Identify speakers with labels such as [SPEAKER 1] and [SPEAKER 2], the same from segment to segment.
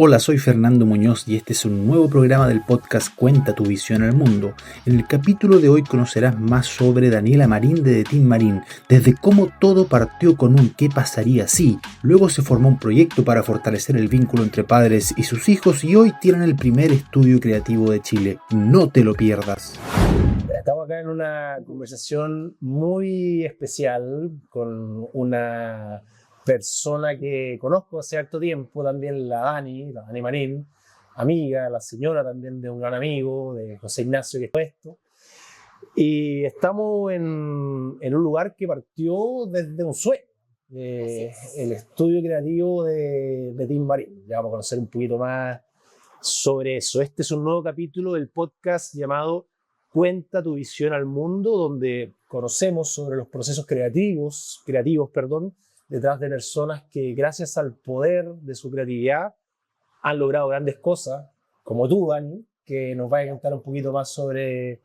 [SPEAKER 1] Hola, soy Fernando Muñoz y este es un nuevo programa del podcast Cuenta tu visión al mundo. En el capítulo de hoy conocerás más sobre Daniela Marín de Team Marín, desde cómo todo partió con un ¿qué pasaría si? Luego se formó un proyecto para fortalecer el vínculo entre padres y sus hijos y hoy tienen el primer estudio creativo de Chile. No te lo pierdas.
[SPEAKER 2] Estamos acá en una conversación muy especial con una persona que conozco hace harto tiempo, también la Dani Marín, amiga, la señora también de un gran amigo, de José Ignacio, que es esto. Y estamos en un lugar que partió desde un sueño, el estudio creativo de Team Marín. Ya vamos a conocer un poquito más sobre eso. Este es un nuevo capítulo del podcast llamado Cuenta tu visión al mundo, donde conocemos sobre los procesos creativos, detrás de personas que gracias al poder de su creatividad han logrado grandes cosas, como tú, Dani, que nos vas a contar un poquito más sobre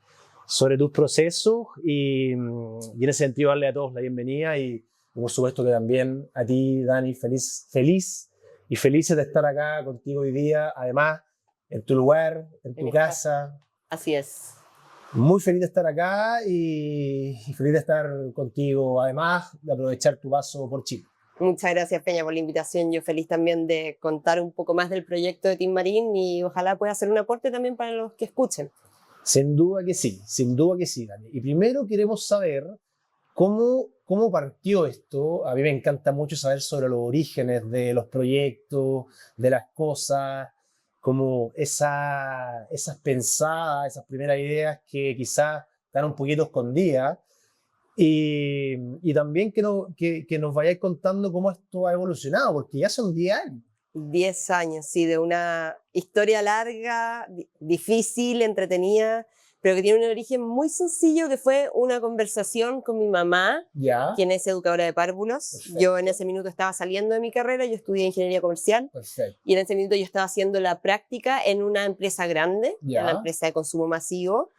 [SPEAKER 2] tus procesos y en ese sentido darle a todos la bienvenida y por supuesto que también a ti, Dani, felices de estar acá contigo hoy día, además en tu lugar, en tu casa.
[SPEAKER 3] Así es.
[SPEAKER 2] Muy feliz de estar acá y feliz de estar contigo, además de aprovechar tu paso por Chile.
[SPEAKER 3] Muchas gracias, Peña, por la invitación. Yo feliz también de contar un poco más del proyecto de Team Marín y ojalá pueda hacer un aporte también para los que escuchen.
[SPEAKER 2] Sin duda que sí, Dani. Y primero queremos saber cómo partió esto. A mí me encanta mucho saber sobre los orígenes de los proyectos, de las cosas, como esas pensadas, esas primeras ideas que quizás están un poquito escondidas. Y también que nos vayáis contando cómo esto ha evolucionado, porque ya son 10 años.
[SPEAKER 3] 10 años, sí, de una historia larga, difícil, entretenida, pero que tiene un origen muy sencillo, que fue una conversación con mi mamá, quien es educadora de párvulos. Perfecto. Yo en ese minuto estaba saliendo de mi carrera, yo estudié ingeniería comercial. Perfecto. Y en ese minuto yo estaba haciendo la práctica en una empresa grande, en una empresa de consumo masivo,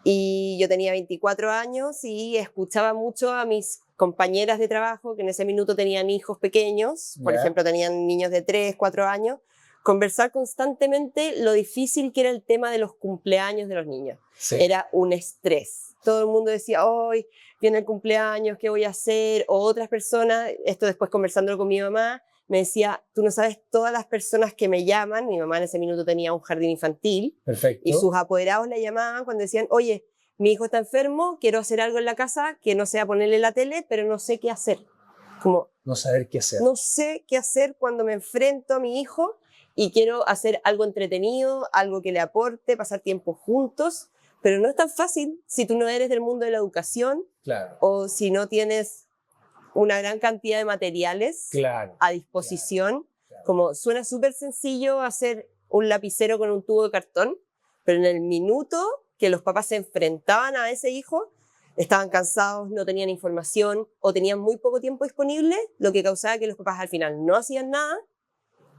[SPEAKER 3] y yo tenía 24 años y escuchaba mucho a mis compañeras de trabajo que en ese minuto tenían hijos pequeños, por ejemplo tenían niños de 3, 4 años, conversar constantemente lo difícil que era el tema de los cumpleaños de los niños. Sí. Era un estrés. Todo el mundo decía, hoy viene el cumpleaños, ¿qué voy a hacer? O otras personas, esto después conversándolo con mi mamá, me decía, tú no sabes todas las personas que me llaman. Mi mamá en ese minuto tenía un jardín infantil. Perfecto. Y sus apoderados la llamaban cuando decían, oye, mi hijo está enfermo, quiero hacer algo en la casa que no sea ponerle la tele, pero no sé qué hacer. Como,
[SPEAKER 2] no saber qué hacer.
[SPEAKER 3] No sé qué hacer cuando me enfrento a mi hijo y quiero hacer algo entretenido, algo que le aporte, pasar tiempo juntos, pero no es tan fácil si tú no eres del mundo de la educación. Claro. O si no tienes una gran cantidad de materiales a disposición. Claro. Como suena súper sencillo hacer un lapicero con un tubo de cartón, pero en el minuto que los papás se enfrentaban a ese hijo, estaban cansados, no tenían información o tenían muy poco tiempo disponible, lo que causaba que los papás al final no hacían nada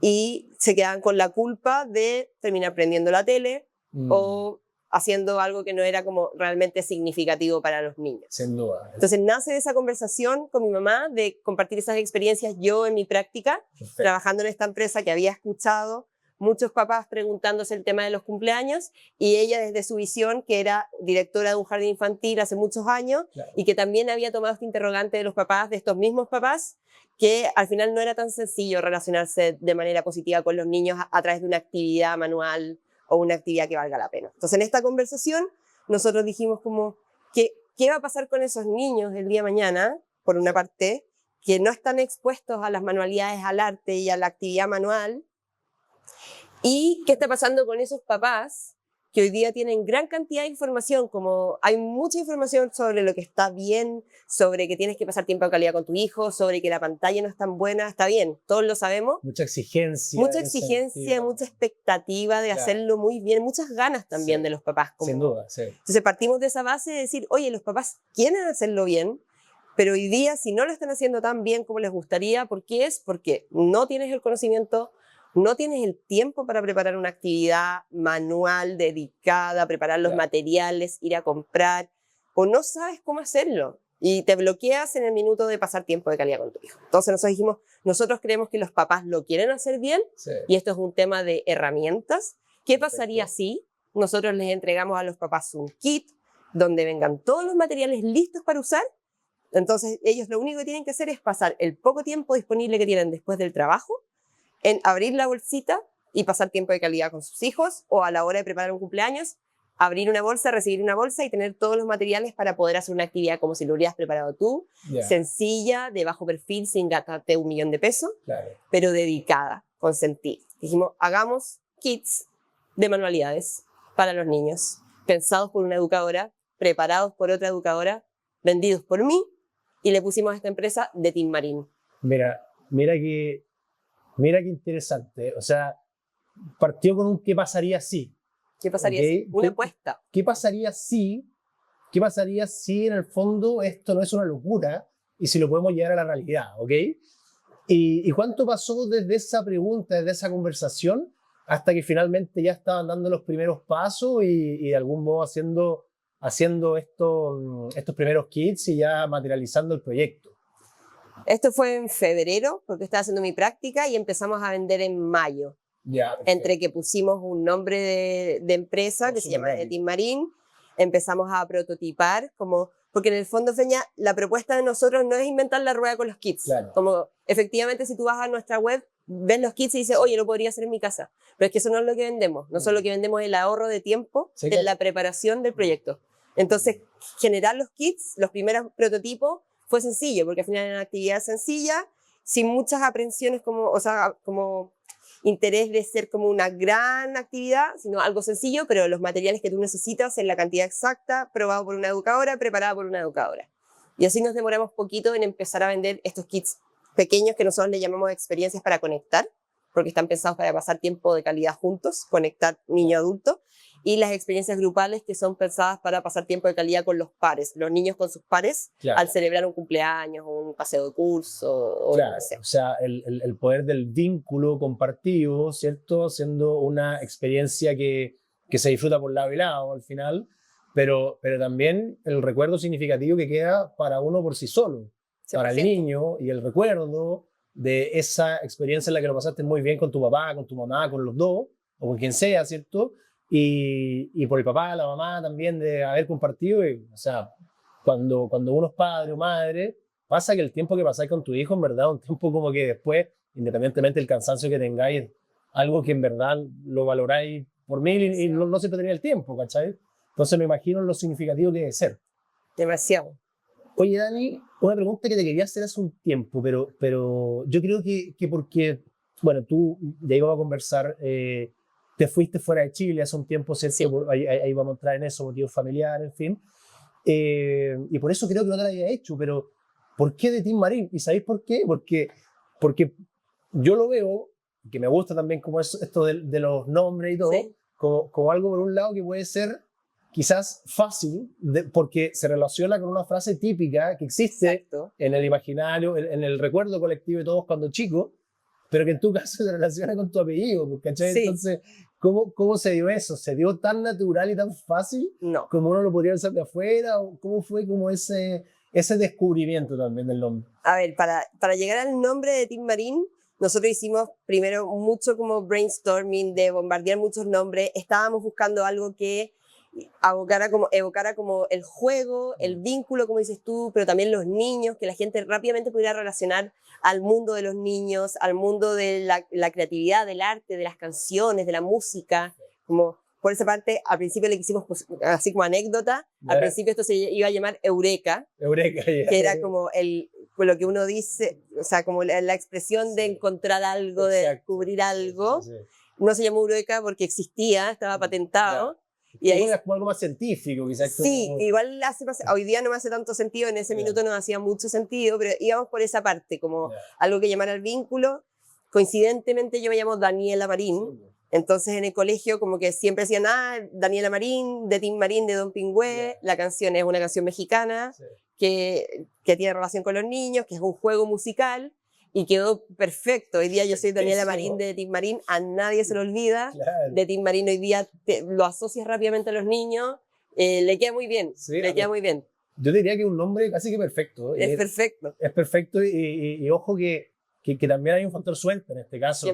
[SPEAKER 3] y se quedaban con la culpa de terminar prendiendo la tele o haciendo algo que no era como realmente significativo para los niños.
[SPEAKER 2] Sin duda.
[SPEAKER 3] Entonces nace esa conversación con mi mamá de compartir esas experiencias yo en mi práctica, perfecto, trabajando en esta empresa que había escuchado muchos papás preguntándose el tema de los cumpleaños y ella desde su visión, que era directora de un jardín infantil hace muchos años, claro, y que también había tomado este interrogante de los papás, de estos mismos papás, que al final no era tan sencillo relacionarse de manera positiva con los niños a través de una actividad manual o una actividad que valga la pena. Entonces en esta conversación nosotros dijimos como, ¿qué va a pasar con esos niños el día de mañana? Por una parte, que no están expuestos a las manualidades, al arte y a la actividad manual. ¿Y qué está pasando con esos papás que hoy día tienen gran cantidad de información? Como hay mucha información sobre lo que está bien, sobre que tienes que pasar tiempo de calidad con tu hijo, sobre que la pantalla no es tan buena, está bien, todos lo sabemos.
[SPEAKER 2] Mucha exigencia.
[SPEAKER 3] Mucha exigencia, mucha expectativa de hacerlo muy bien, muchas ganas también de los papás.
[SPEAKER 2] Sin duda, sí.
[SPEAKER 3] Entonces partimos de esa base de decir, oye, los papás quieren hacerlo bien, pero hoy día si no lo están haciendo tan bien como les gustaría, ¿por qué es? Porque no tienes el conocimiento, no tienes el tiempo para preparar una actividad manual dedicada, preparar los materiales, ir a comprar, o no sabes cómo hacerlo. y te bloqueas en el minuto de pasar tiempo de calidad con tu hijo. Entonces nosotros dijimos, nosotros creemos que los papás lo quieren hacer bien, y esto es un tema de herramientas. ¿Qué pasaría si nosotros les entregamos a los papás un kit donde vengan todos los materiales listos para usar? Entonces ellos lo único que tienen que hacer es pasar el poco tiempo disponible que tienen después del trabajo en abrir la bolsita y pasar tiempo de calidad con sus hijos, o a la hora de preparar un cumpleaños, abrir una bolsa, recibir una bolsa y tener todos los materiales para poder hacer una actividad como si lo hubieras preparado tú, sencilla, de bajo perfil, sin gastarte $1.000.000, pero dedicada, con sentido. Dijimos, hagamos kits de manualidades para los niños, pensados por una educadora, preparados por otra educadora, vendidos por mí, y le pusimos a esta empresa de Team Marín.
[SPEAKER 2] Mira qué interesante. O sea, partió con un ¿qué pasaría si?
[SPEAKER 3] ¿Qué pasaría si? Una apuesta.
[SPEAKER 2] ¿Qué pasaría si en el fondo esto no es una locura y si lo podemos llevar a la realidad? ¿Ok? ¿Y cuánto pasó desde esa pregunta, desde esa conversación, hasta que finalmente ya estaban dando los primeros pasos y de algún modo haciendo estos primeros kits y ya materializando el proyecto?
[SPEAKER 3] Esto fue en febrero, porque estaba haciendo mi práctica, y empezamos a vender en mayo. Entre que pusimos un nombre de empresa que se llama Team Marín, empezamos a prototipar, porque en el fondo, Feña, la propuesta de nosotros no es inventar la rueda con los kits. Como efectivamente, si tú vas a nuestra web, ves los kits y dices, oye, lo podría hacer en mi casa. Pero es que eso no es lo que vendemos. Nosotros lo que vendemos es el ahorro de tiempo en la preparación del proyecto. Entonces, generar los kits, los primeros prototipos, fue sencillo, porque al final era una actividad sencilla, sin muchas aprensiones, como interés de ser como una gran actividad, sino algo sencillo, pero los materiales que tú necesitas en la cantidad exacta, probado por una educadora, preparada por una educadora. Y así nos demoramos poquito en empezar a vender estos kits pequeños que nosotros le llamamos experiencias para conectar, porque están pensados para pasar tiempo de calidad juntos, conectar niño-adulto, y las experiencias grupales que son pensadas para pasar tiempo de calidad con los pares, los niños con sus pares, al celebrar un cumpleaños o un paseo de curso. O
[SPEAKER 2] sea, el poder del vínculo compartido, ¿cierto? Siendo una experiencia que se disfruta por lado y lado al final, pero también el recuerdo significativo que queda para uno por sí solo, 100%. Para el niño, y el recuerdo de esa experiencia en la que lo pasaste muy bien con tu papá, con tu mamá, con los dos, o con quien sea, ¿cierto? Y por el papá, la mamá también, de haber compartido. O sea, cuando uno es padre o madre, pasa que el tiempo que pasáis con tu hijo, en verdad, un tiempo como que después, independientemente del cansancio que tengáis, algo que en verdad lo valoráis por mil y no siempre tenía el tiempo, ¿cachai? Entonces me imagino lo significativo que debe ser.
[SPEAKER 3] Demasiado.
[SPEAKER 2] Oye, Dani, una pregunta que te quería hacer hace un tiempo, pero yo creo que porque, bueno, tú ya íbamos a conversar, te fuiste fuera de Chile hace un tiempo, ¿cierto? Sí. Ahí vamos a entrar en eso, motivos familiares, en fin. Y por eso creo que no te lo había hecho, pero ¿por qué de Team Marín? ¿Y sabéis por qué? Porque yo lo veo, que me gusta también como esto de los nombres y todo, ¿sí? como algo por un lado que puede ser quizás fácil, porque se relaciona con una frase típica que existe. Exacto. En el imaginario, en el recuerdo colectivo de todos cuando chicos, pero que en tu caso se relaciona con tu apellido, ¿cachai? Sí. Entonces, ¿cómo se dio eso? ¿Se dio tan natural y tan fácil?
[SPEAKER 3] No.
[SPEAKER 2] ¿Como uno lo podría hacer de afuera? ¿O cómo fue como ese descubrimiento también del nombre?
[SPEAKER 3] A ver, para llegar al nombre de Team Marín, nosotros hicimos primero mucho como brainstorming, de bombardear muchos nombres. Estábamos buscando algo que evocara como el juego, el vínculo, como dices tú, pero también los niños, que la gente rápidamente pudiera relacionar al mundo de los niños, al mundo de la creatividad, del arte, de las canciones, de la música. Como por esa parte, al principio le quisimos, así como anécdota, al principio esto se iba a llamar Eureka, que era como lo que uno dice, o sea, como la expresión de encontrar algo, de descubrir algo. No se llamó Eureka porque existía, estaba patentado.
[SPEAKER 2] Y ahí es como algo más científico, quizás.
[SPEAKER 3] Sí, como... igual hoy día no me hace tanto sentido, en ese minuto no hacía mucho sentido, pero íbamos por esa parte, como algo que llamara al vínculo. Coincidentemente yo me llamo Daniela Marín, entonces en el colegio como que siempre decían, Daniela Marín, de Team Marín, de Don Pingüe. La canción es una canción mexicana que tiene relación con los niños, que es un juego musical. Y quedó perfecto. Hoy día yo soy Daniela Marín de Team Marín, a nadie se lo olvida. De Team Marín hoy día lo asocias rápidamente a los niños, le queda muy bien, le queda muy bien.
[SPEAKER 2] yo diría que es un nombre casi que perfecto.
[SPEAKER 3] Es perfecto.
[SPEAKER 2] Es perfecto y ojo que también hay un factor suerte en este caso.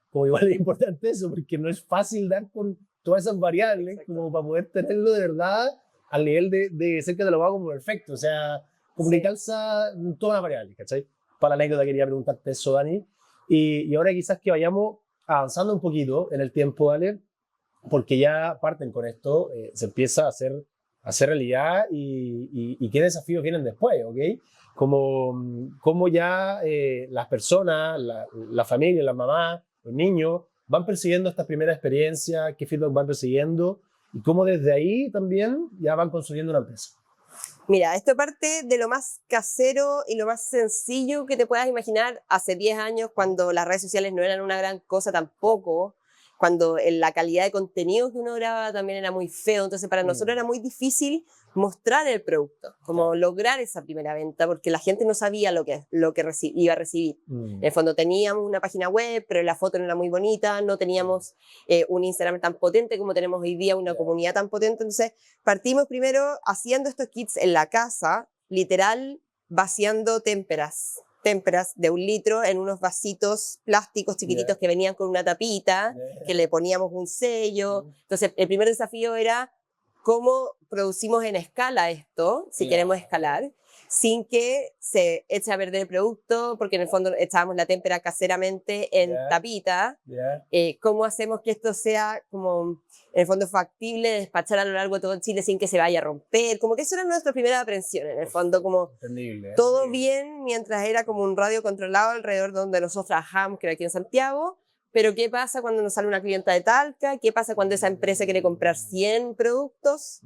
[SPEAKER 2] Como igual es importante eso, porque no es fácil dar con todas esas variables. Exacto. Como para poder tenerlo de verdad al nivel de ser que te lo hago como perfecto. O sea, como que calza todas las variables, ¿cachai? Para la anécdota quería preguntarte eso, Dani. Y ahora quizás que vayamos avanzando un poquito en el tiempo, ¿vale? Porque ya parten con esto, se empieza a hacer realidad y qué desafíos vienen después, ¿ok? Como ya las personas, la familia, las mamás, los niños van persiguiendo esta primera experiencia, qué feedback van persiguiendo y cómo desde ahí también ya van construyendo una empresa.
[SPEAKER 3] Mira, esto parte de lo más casero y lo más sencillo que te puedas imaginar hace 10 años, cuando las redes sociales no eran una gran cosa tampoco, cuando la calidad de contenido que uno grababa también era muy feo, entonces para nosotros era muy difícil mostrar el producto, como lograr esa primera venta, porque la gente no sabía lo que iba a recibir. En el fondo teníamos una página web, pero la foto no era muy bonita, no teníamos un Instagram tan potente como tenemos hoy día, una comunidad tan potente, entonces partimos primero haciendo estos kits en la casa, literal, vaciando témperas de 1 litro en unos vasitos plásticos chiquititos que venían con una tapita, que le poníamos un sello. Entonces, el primer desafío era cómo producimos en escala esto, si queremos escalar, sin que se eche a perder el producto, porque en el fondo echábamos la témpera caseramente en tapita. ¿Cómo hacemos que esto sea como, en el fondo, factible de despachar a lo largo de todo Chile sin que se vaya a romper? Como que eso era nuestra primera aprensión, en el fondo, como todo bien mientras era como un radio controlado alrededor de donde nosotros trabajamos, que era aquí en Santiago. Pero ¿qué pasa cuando nos sale una clienta de Talca? ¿Qué pasa cuando esa empresa quiere comprar 100 productos?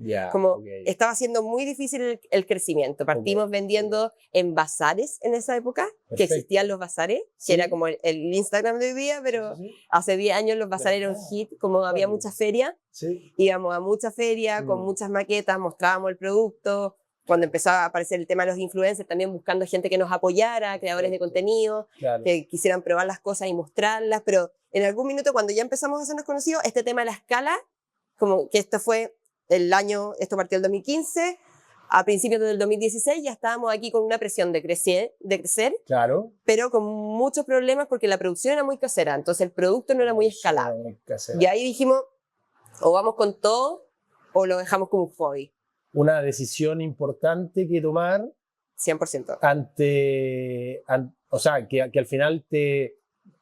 [SPEAKER 3] Estaba siendo muy difícil el crecimiento. Partimos vendiendo en bazares en esa época, que existían los bazares, que era como el Instagram de hoy día, pero hace 10 años los bazares eran un hit, como había muchas ferias. Íbamos a muchas ferias con muchas maquetas, mostrábamos el producto. Cuando empezó a aparecer el tema de los influencers, también buscando gente que nos apoyara, creadores de contenido, que quisieran probar las cosas y mostrarlas, pero en algún minuto cuando ya empezamos a hacernos conocidos, este tema de la escala, como que esto partió el 2015, a principios del 2016 ya estábamos aquí con una presión de crecer, pero con muchos problemas porque la producción era muy casera, entonces el producto no era muy escalable. Y ahí dijimos, o vamos con todo o lo dejamos como un hobby.
[SPEAKER 2] Una decisión importante que tomar
[SPEAKER 3] 100%.
[SPEAKER 2] O sea, que al final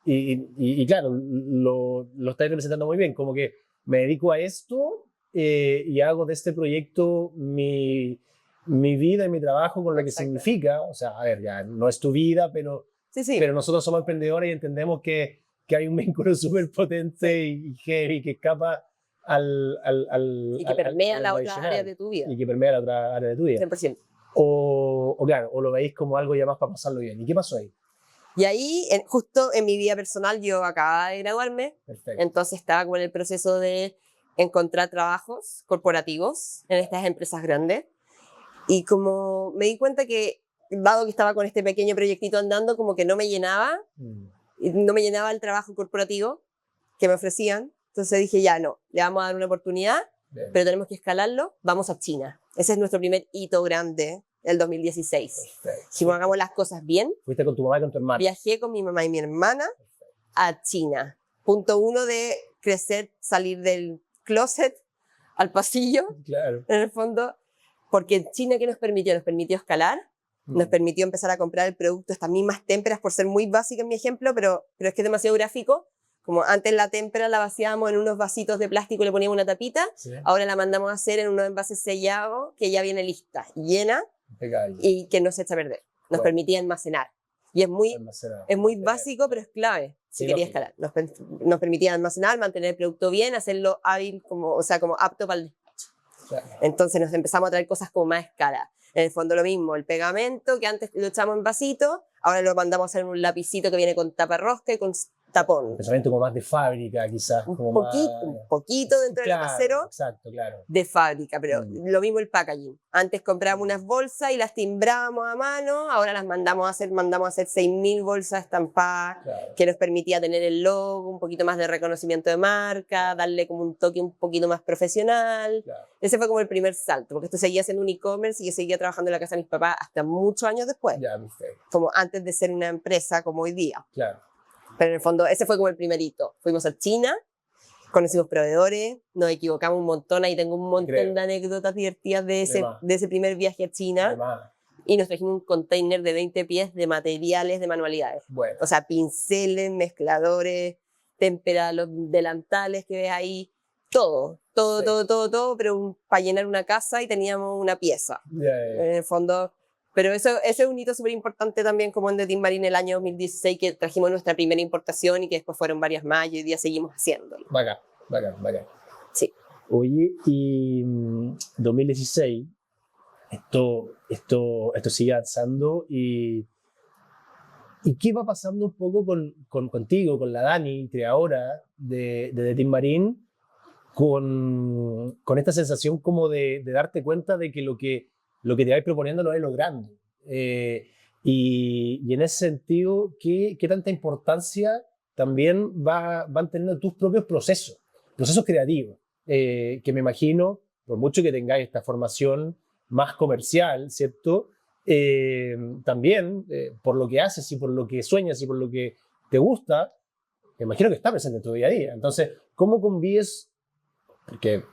[SPEAKER 2] y claro, lo estáis representando muy bien, como que me dedico a esto y hago de este proyecto mi vida y mi trabajo con lo que significa. O sea, a ver, ya no es tu vida, pero nosotros somos emprendedores y entendemos que hay un vínculo súper potente y heavy que escapa
[SPEAKER 3] y que permea la otra área de tu vida.
[SPEAKER 2] Y que permea la otra área de tu vida.
[SPEAKER 3] 100%.
[SPEAKER 2] O lo veis como algo ya más para pasarlo bien. ¿Y qué pasó ahí?
[SPEAKER 3] Y ahí, justo en mi vida personal, yo acababa de graduarme. Perfecto. Entonces estaba como en el proceso de encontrar trabajos corporativos en estas empresas grandes. Y como me di cuenta que, dado que estaba con este pequeño proyectito andando, como que no me llenaba. No me llenaba el trabajo corporativo que me ofrecían. Entonces dije, ya no, le vamos a dar una oportunidad, pero tenemos que escalarlo, vamos a China. Ese es nuestro primer hito grande, el 2016. Dijimos, hagamos las cosas bien.
[SPEAKER 2] ¿Fuiste con tu mamá y con tu hermana?
[SPEAKER 3] Viajé con mi mamá y mi hermana a China. Punto 1 de crecer, salir del closet al pasillo, en el fondo, porque en China, ¿qué nos permitió? Nos permitió escalar, nos permitió empezar a comprar el producto, estas mismas témperas, por ser muy básica en mi ejemplo, pero es que es demasiado gráfico. Como antes la témpera la vaciábamos en unos vasitos de plástico y le poníamos una tapita, ahora la mandamos a hacer en unos envases sellados que ya viene lista, llena y que no se echa a perder. Nos permitía almacenar. Y es muy básico, pero es clave si quería escalar. Nos permitía almacenar, mantener el producto bien, hacerlo hábil, como apto para el despacho. Entonces nos empezamos a traer cosas como más a escala. En el fondo lo mismo, el pegamento que antes lo echamos en vasito, ahora lo mandamos a hacer en un lapicito que viene con tapa rosca y con tapón.
[SPEAKER 2] Pensamiento como más de fábrica, quizás.
[SPEAKER 3] Un poquito dentro del casero.
[SPEAKER 2] Exacto, claro.
[SPEAKER 3] De fábrica, pero lo mismo el packaging. Antes comprábamos unas bolsas y las timbrábamos a mano, ahora las mandamos a hacer 6.000 bolsas estampadas, que nos permitía tener el logo, un poquito más de reconocimiento de marca, darle como un toque un poquito más profesional. Ese fue como el primer salto, porque esto seguía siendo un e-commerce y yo seguía trabajando en la casa de mis papás hasta muchos años después. Como antes de ser una empresa como hoy día. Pero en el fondo ese fue como el primer hito. Fuimos a China, conocimos proveedores, nos equivocamos un montón, ahí tengo un montón de anécdotas divertidas de ese primer viaje a China. Y nos trajimos un container de 20 pies de materiales de manualidades. O sea, pinceles, mezcladores, témperas, los delantales que ves ahí, todo, pero para llenar una casa y teníamos una pieza. En el fondo. Pero eso es un hito súper importante también, como en The Tin Marine el año 2016, que trajimos nuestra primera importación y que después fueron varias más y hoy día seguimos haciéndolo.
[SPEAKER 2] Bacán.
[SPEAKER 3] Sí.
[SPEAKER 2] Oye, y 2016, esto sigue avanzando y ¿qué va pasando un poco contigo, con la Dani, creadora de The Tin Marine, con esta sensación como de darte cuenta de que lo que te vais proponiendo lo vais logrando? Y en ese sentido, ¿qué tanta importancia también van teniendo tus propios procesos creativos? Que me imagino, por mucho que tengáis esta formación más comercial, ¿cierto? También, por lo que haces y por lo que sueñas y por lo que te gusta, me imagino que está presente en tu día a día. Entonces, ¿cómo convives? Porque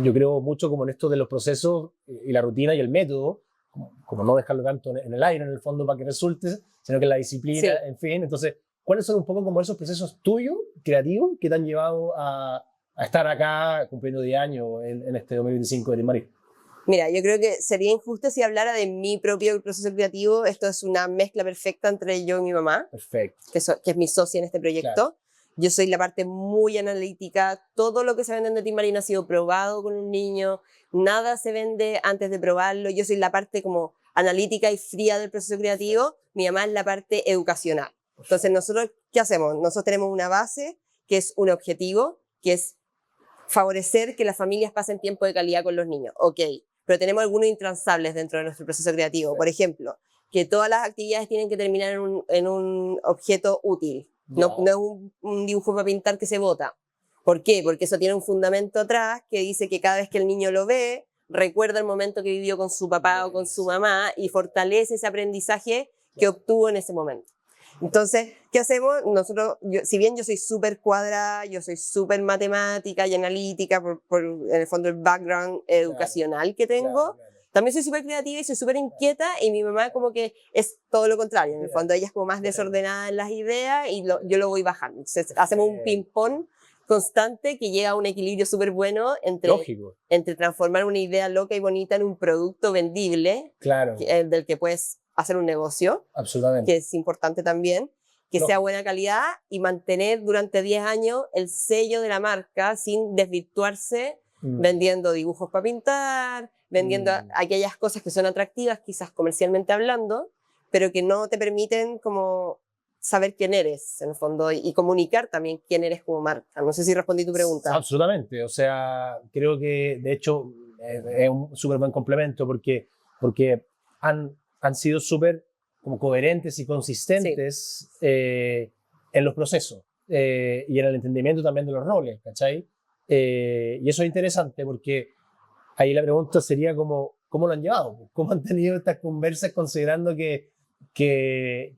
[SPEAKER 2] yo creo mucho como en esto de los procesos y la rutina y el método, como no dejarlo tanto en el aire, en el fondo, para que resulte, sino que la disciplina, en fin. Entonces, ¿cuáles son un poco como esos procesos tuyos, creativos, que te han llevado a estar acá cumpliendo 10 años en este 2025 de Tin Marine?
[SPEAKER 3] Mira, yo creo que sería injusto si hablara de mi propio proceso creativo. Esto es una mezcla perfecta entre yo y mi mamá, que es mi socia en este proyecto. Yo soy la parte muy analítica. Todo lo que se vende en The Tin Marine ha sido probado con un niño. Nada se vende antes de probarlo. Yo soy la parte como analítica y fría del proceso creativo. Mi mamá es la parte educacional. Entonces, nosotros, ¿qué hacemos? Nosotros tenemos una base que es un objetivo, que es favorecer que las familias pasen tiempo de calidad con los niños. Ok, pero tenemos algunos intransables dentro de nuestro proceso creativo. Por ejemplo, que todas las actividades tienen que terminar en un objeto útil. No es un dibujo para pintar que se bota. ¿Por qué? Porque eso tiene un fundamento atrás que dice que cada vez que el niño lo ve, recuerda el momento que vivió con su papá o con su mamá y fortalece ese aprendizaje que obtuvo en ese momento. Entonces, ¿qué hacemos? Nosotros, si bien yo soy súper cuadrada, yo soy súper matemática y analítica por en el fondo el background educacional que tengo, también soy súper creativa y soy súper inquieta, y mi mamá como que es todo lo contrario. En el fondo ella es como más desordenada en las ideas y yo lo voy bajando. Entonces hacemos un ping-pong constante que llega a un equilibrio súper bueno entre transformar una idea loca y bonita en un producto vendible, del que puedes hacer un negocio, que es importante también, que sea buena calidad, y mantener durante 10 años el sello de la marca sin desvirtuarse vendiendo dibujos para pintar, vendiendo aquellas cosas que son atractivas, quizás comercialmente hablando, pero que no te permiten como saber quién eres, en el fondo, y comunicar también quién eres como marca. No sé si respondí tu pregunta.
[SPEAKER 2] Absolutamente. O sea, creo que, de hecho, es un súper buen complemento porque han sido súper como coherentes y consistentes en los procesos y en el entendimiento también de los roles, ¿cachai? Y eso es interesante porque ahí la pregunta sería ¿cómo lo han llevado? ¿Cómo han tenido estas conversas considerando que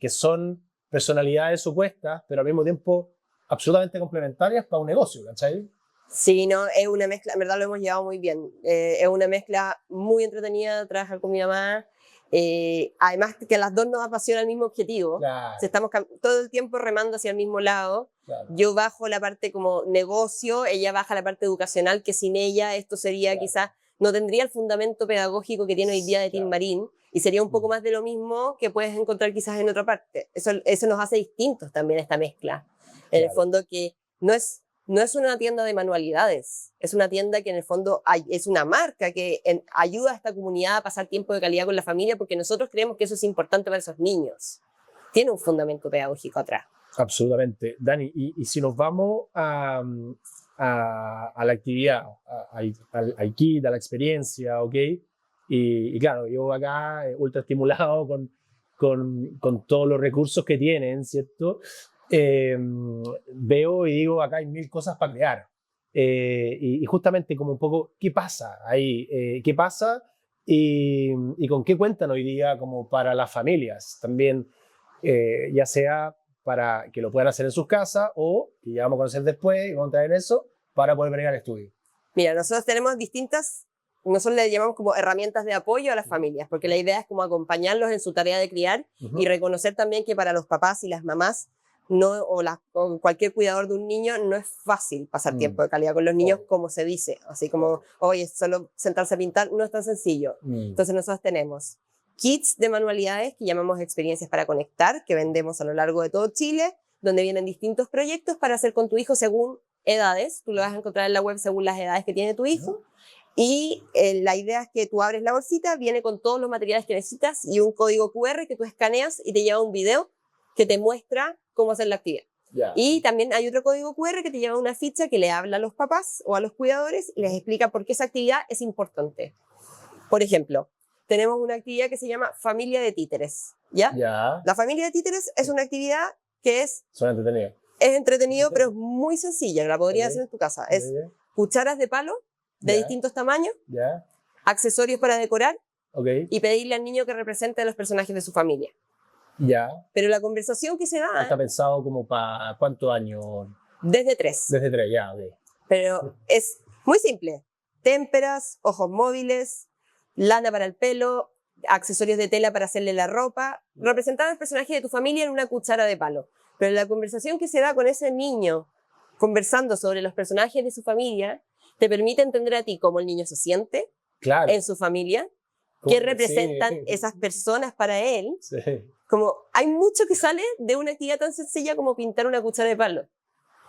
[SPEAKER 2] son personalidades opuestas, pero al mismo tiempo absolutamente complementarias para un negocio, ¿cachai?
[SPEAKER 3] Sí, no, es una mezcla, en verdad lo hemos llevado muy bien. Es una mezcla muy entretenida trabajar con mi mamá. Además que a las dos nos apasiona el mismo objetivo. Estamos todo el tiempo remando hacia el mismo lado. Yo bajo la parte como negocio, ella baja la parte educacional, que sin ella esto sería quizás, no tendría el fundamento pedagógico que tiene hoy día de Tin Marine, y sería un poco más de lo mismo que puedes encontrar quizás en otra parte. Eso nos hace distintos también, esta mezcla. En el fondo, que no es una tienda de manualidades, es una tienda que en el fondo es una marca que ayuda a esta comunidad a pasar tiempo de calidad con la familia, porque nosotros creemos que eso es importante para esos niños. Tiene un fundamento pedagógico atrás.
[SPEAKER 2] Absolutamente. Dani, y si nos vamos a la actividad, al kit, a la experiencia, ¿ok? Y claro, yo acá ultra estimulado con todos los recursos que tienen, ¿cierto? Veo y digo, acá hay mil cosas para crear. Y justamente como un poco, ¿qué pasa ahí? ¿Qué pasa? Y con qué cuentan hoy día como para las familias también, ya sea para que lo puedan hacer en sus casas o que ya vamos a conocer después y vamos a traer eso para poder venir al estudio.
[SPEAKER 3] Mira, nosotros tenemos nosotros le llamamos como herramientas de apoyo a las familias, porque la idea es como acompañarlos en su tarea de criar y reconocer también que para los papás y las mamás o cualquier cuidador de un niño no es fácil pasar tiempo de calidad con los niños, como se dice, así como, oye, solo sentarse a pintar no es tan sencillo. Entonces nosotros tenemos kits de manualidades que llamamos experiencias para conectar, que vendemos a lo largo de todo Chile, donde vienen distintos proyectos para hacer con tu hijo según edades. Tú lo vas a encontrar en la web según las edades que tiene tu hijo. Y la idea es que tú abres la bolsita, viene con todos los materiales que necesitas y un código QR que tú escaneas y te lleva un video que te muestra cómo hacer la actividad. Y también hay otro código QR que te lleva una ficha que le habla a los papás o a los cuidadores y les explica por qué esa actividad es importante. Por ejemplo, tenemos una actividad que se llama Familia de Títeres. ¿Ya? La Familia de Títeres es una actividad que
[SPEAKER 2] Suena entretenido.
[SPEAKER 3] Es entretenido, pero es muy sencilla. La podrías hacer en tu casa. Es cucharas de palo de distintos tamaños, accesorios para decorar y pedirle al niño que represente a los personajes de su familia. Pero la conversación que se da...
[SPEAKER 2] ¿Está pensado como para cuántos años?
[SPEAKER 3] Desde 3.
[SPEAKER 2] Desde 3,
[SPEAKER 3] Pero es muy simple. Témperas, ojos móviles, lana para el pelo, accesorios de tela para hacerle la ropa, representar al personaje de tu familia en una cuchara de palo. Pero la conversación que se da con ese niño conversando sobre los personajes de su familia te permite entender a ti cómo el niño se siente en su familia, qué representan esas personas para él. Como hay mucho que sale de una actividad tan sencilla como pintar una cuchara de palo.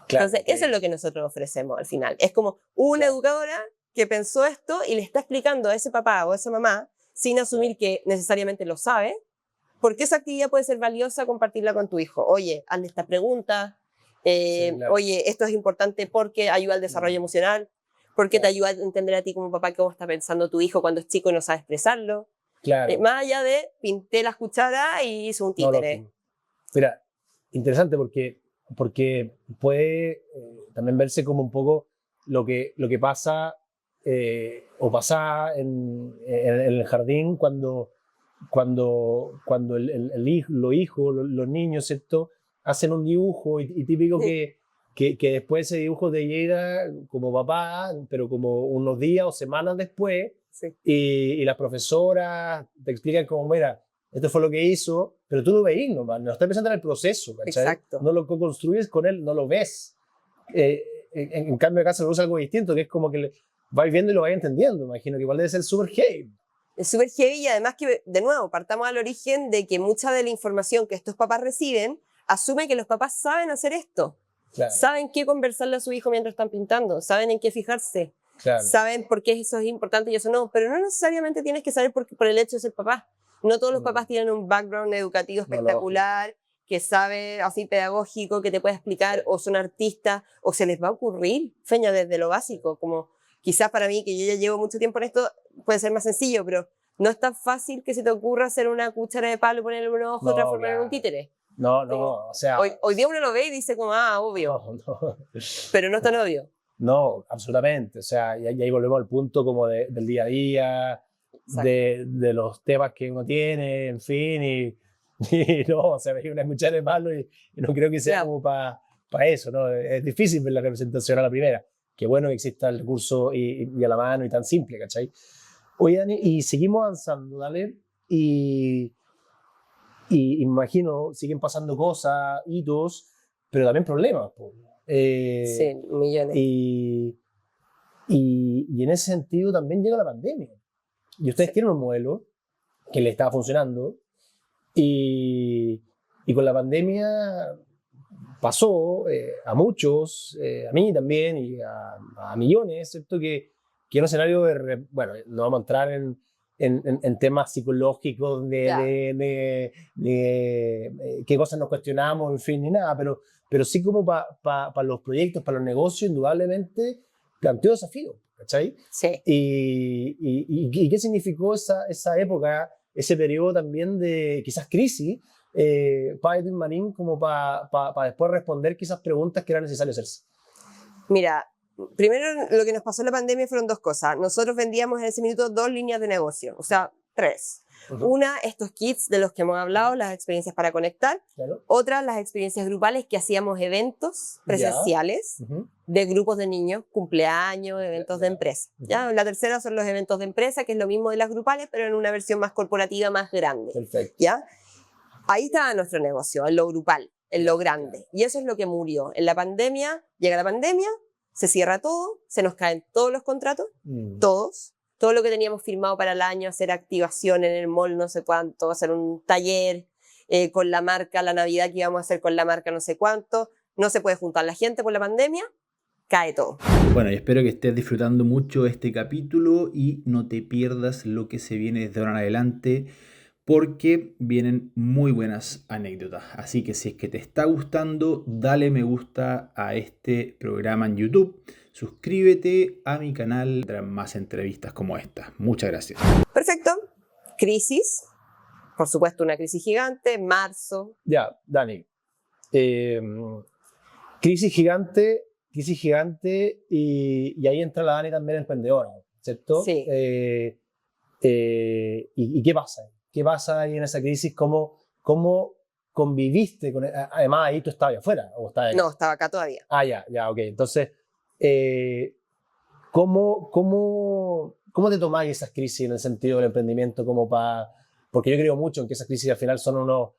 [SPEAKER 3] Entonces, eso es lo que nosotros ofrecemos al final. Es como una educadora que pensó esto y le está explicando a ese papá o a esa mamá, sin asumir que necesariamente lo sabe, por qué esa actividad puede ser valiosa compartirla con tu hijo. Oye, hazle esta pregunta. Oye, esto es importante porque ayuda al desarrollo emocional, porque te ayuda a entender a ti como papá cómo está pensando tu hijo cuando es chico y no sabe expresarlo. Más allá de pinté las cucharas y hice un títere.
[SPEAKER 2] Mira, interesante porque puede también verse como un poco lo que pasa o pasa en el jardín cuando los hijos, los niños, ¿cierto? Hacen un dibujo y típico que después ese dibujo te llega como papá, pero como unos días o semanas después, y las profesoras te explican como, mira, esto fue lo que hizo, pero tú lo veis nomás, no estás pensando en el proceso, ¿cachai?
[SPEAKER 3] Exacto.
[SPEAKER 2] No lo construyes con él, no lo ves. En cambio acá se produce algo distinto, que es como que vais viendo y lo vais entendiendo. Imagino que igual debe ser súper heavy.
[SPEAKER 3] Es súper heavy y además que, de nuevo, partamos al origen de que mucha de la información que estos papás reciben asume que los papás saben hacer esto. Saben qué conversarle a su hijo mientras están pintando, saben en qué fijarse, saben por qué eso es importante y eso no, pero no necesariamente tienes que saber por el hecho de ser papá. No todos los papás tienen un background educativo espectacular, que sabe, así pedagógico, que te puede explicar, o son artistas, o se les va a ocurrir, Feña, desde lo básico, como quizás para mí, que yo ya llevo mucho tiempo en esto, puede ser más sencillo, pero no es tan fácil que se te ocurra hacer una cuchara de palo, ponerle un ojo, transformarlo en un títere.
[SPEAKER 2] No, o sea...
[SPEAKER 3] Hoy día uno lo ve y dice como, obvio. Pero no es tan obvio.
[SPEAKER 2] No, absolutamente. O sea, y ahí volvemos al punto como del día a día, de los temas que uno tiene, en fin, y no, o sea, me una cuchara de palo y no creo que sea como para eso, ¿no? Es difícil ver la representación a la primera. Qué bueno que exista el recurso y a la mano y tan simple, ¿cachai? Oye, Dani, y seguimos avanzando, ¿vale? Y me imagino, siguen pasando cosas, hitos, pero también problemas.
[SPEAKER 3] Sí, millones.
[SPEAKER 2] Y en ese sentido también llega la pandemia. Y ustedes tienen un modelo que le estaba funcionando y con la pandemia pasó a muchos, a mí también y a millones, ¿cierto? Que en un escenario bueno, no vamos a entrar en en temas psicológicos, de qué cosas nos cuestionamos, en fin, ni nada, pero sí como para los proyectos, para los negocios, indudablemente planteó desafíos, ¿cachai?
[SPEAKER 3] Sí.
[SPEAKER 2] ¿Y qué significó esa época, ese periodo también de quizás crisis, para Tin Marín, como para después responder quizás preguntas que era necesario hacerse?
[SPEAKER 3] Mira, primero lo que nos pasó en la pandemia fueron dos cosas. Nosotros vendíamos en ese minuto 2 líneas de negocio, o sea, 3. Una, estos kits de los que hemos hablado, las experiencias para conectar.
[SPEAKER 2] Claro.
[SPEAKER 3] Otra, las experiencias grupales, que hacíamos eventos presenciales de grupos de niños, cumpleaños, eventos de empresa. ¿Ya? La tercera son los eventos de empresa, que es lo mismo de las grupales, pero en una versión más corporativa, más grande.
[SPEAKER 2] Perfecto.
[SPEAKER 3] ¿Ya? Ahí estaba nuestro negocio, en lo grupal, en lo grande. Y eso es lo que murió. En la pandemia, llega la pandemia, se cierra todo, se nos caen todos los contratos, todos. Todo lo que teníamos firmado para el año, hacer activación en el mall, no sé cuánto, hacer un taller con la marca, la Navidad que íbamos a hacer con la marca, no sé cuánto. No se puede juntar la gente por la pandemia, cae todo.
[SPEAKER 1] Bueno, y espero que estés disfrutando mucho este capítulo y no te pierdas lo que se viene desde ahora en adelante, porque vienen muy buenas anécdotas. Así que si es que te está gustando, dale me gusta a este programa en YouTube. Suscríbete a mi canal, tendrán más entrevistas como esta. Muchas gracias.
[SPEAKER 3] Perfecto. Crisis. Por supuesto, una crisis gigante. Marzo.
[SPEAKER 2] Ya, Dani. Crisis gigante y ahí entra la Dani también emprendedora, ¿cierto?
[SPEAKER 3] Sí.
[SPEAKER 2] ¿Y qué pasa? ¿Qué pasa ahí en esa crisis? ¿Cómo conviviste con además ahí tú estabas afuera o estabas ahí?
[SPEAKER 3] No, estaba acá todavía.
[SPEAKER 2] Ya, ok. Entonces, ¿cómo te tomáis esas crisis en el sentido del emprendimiento porque yo creo mucho en que esas crisis al final son una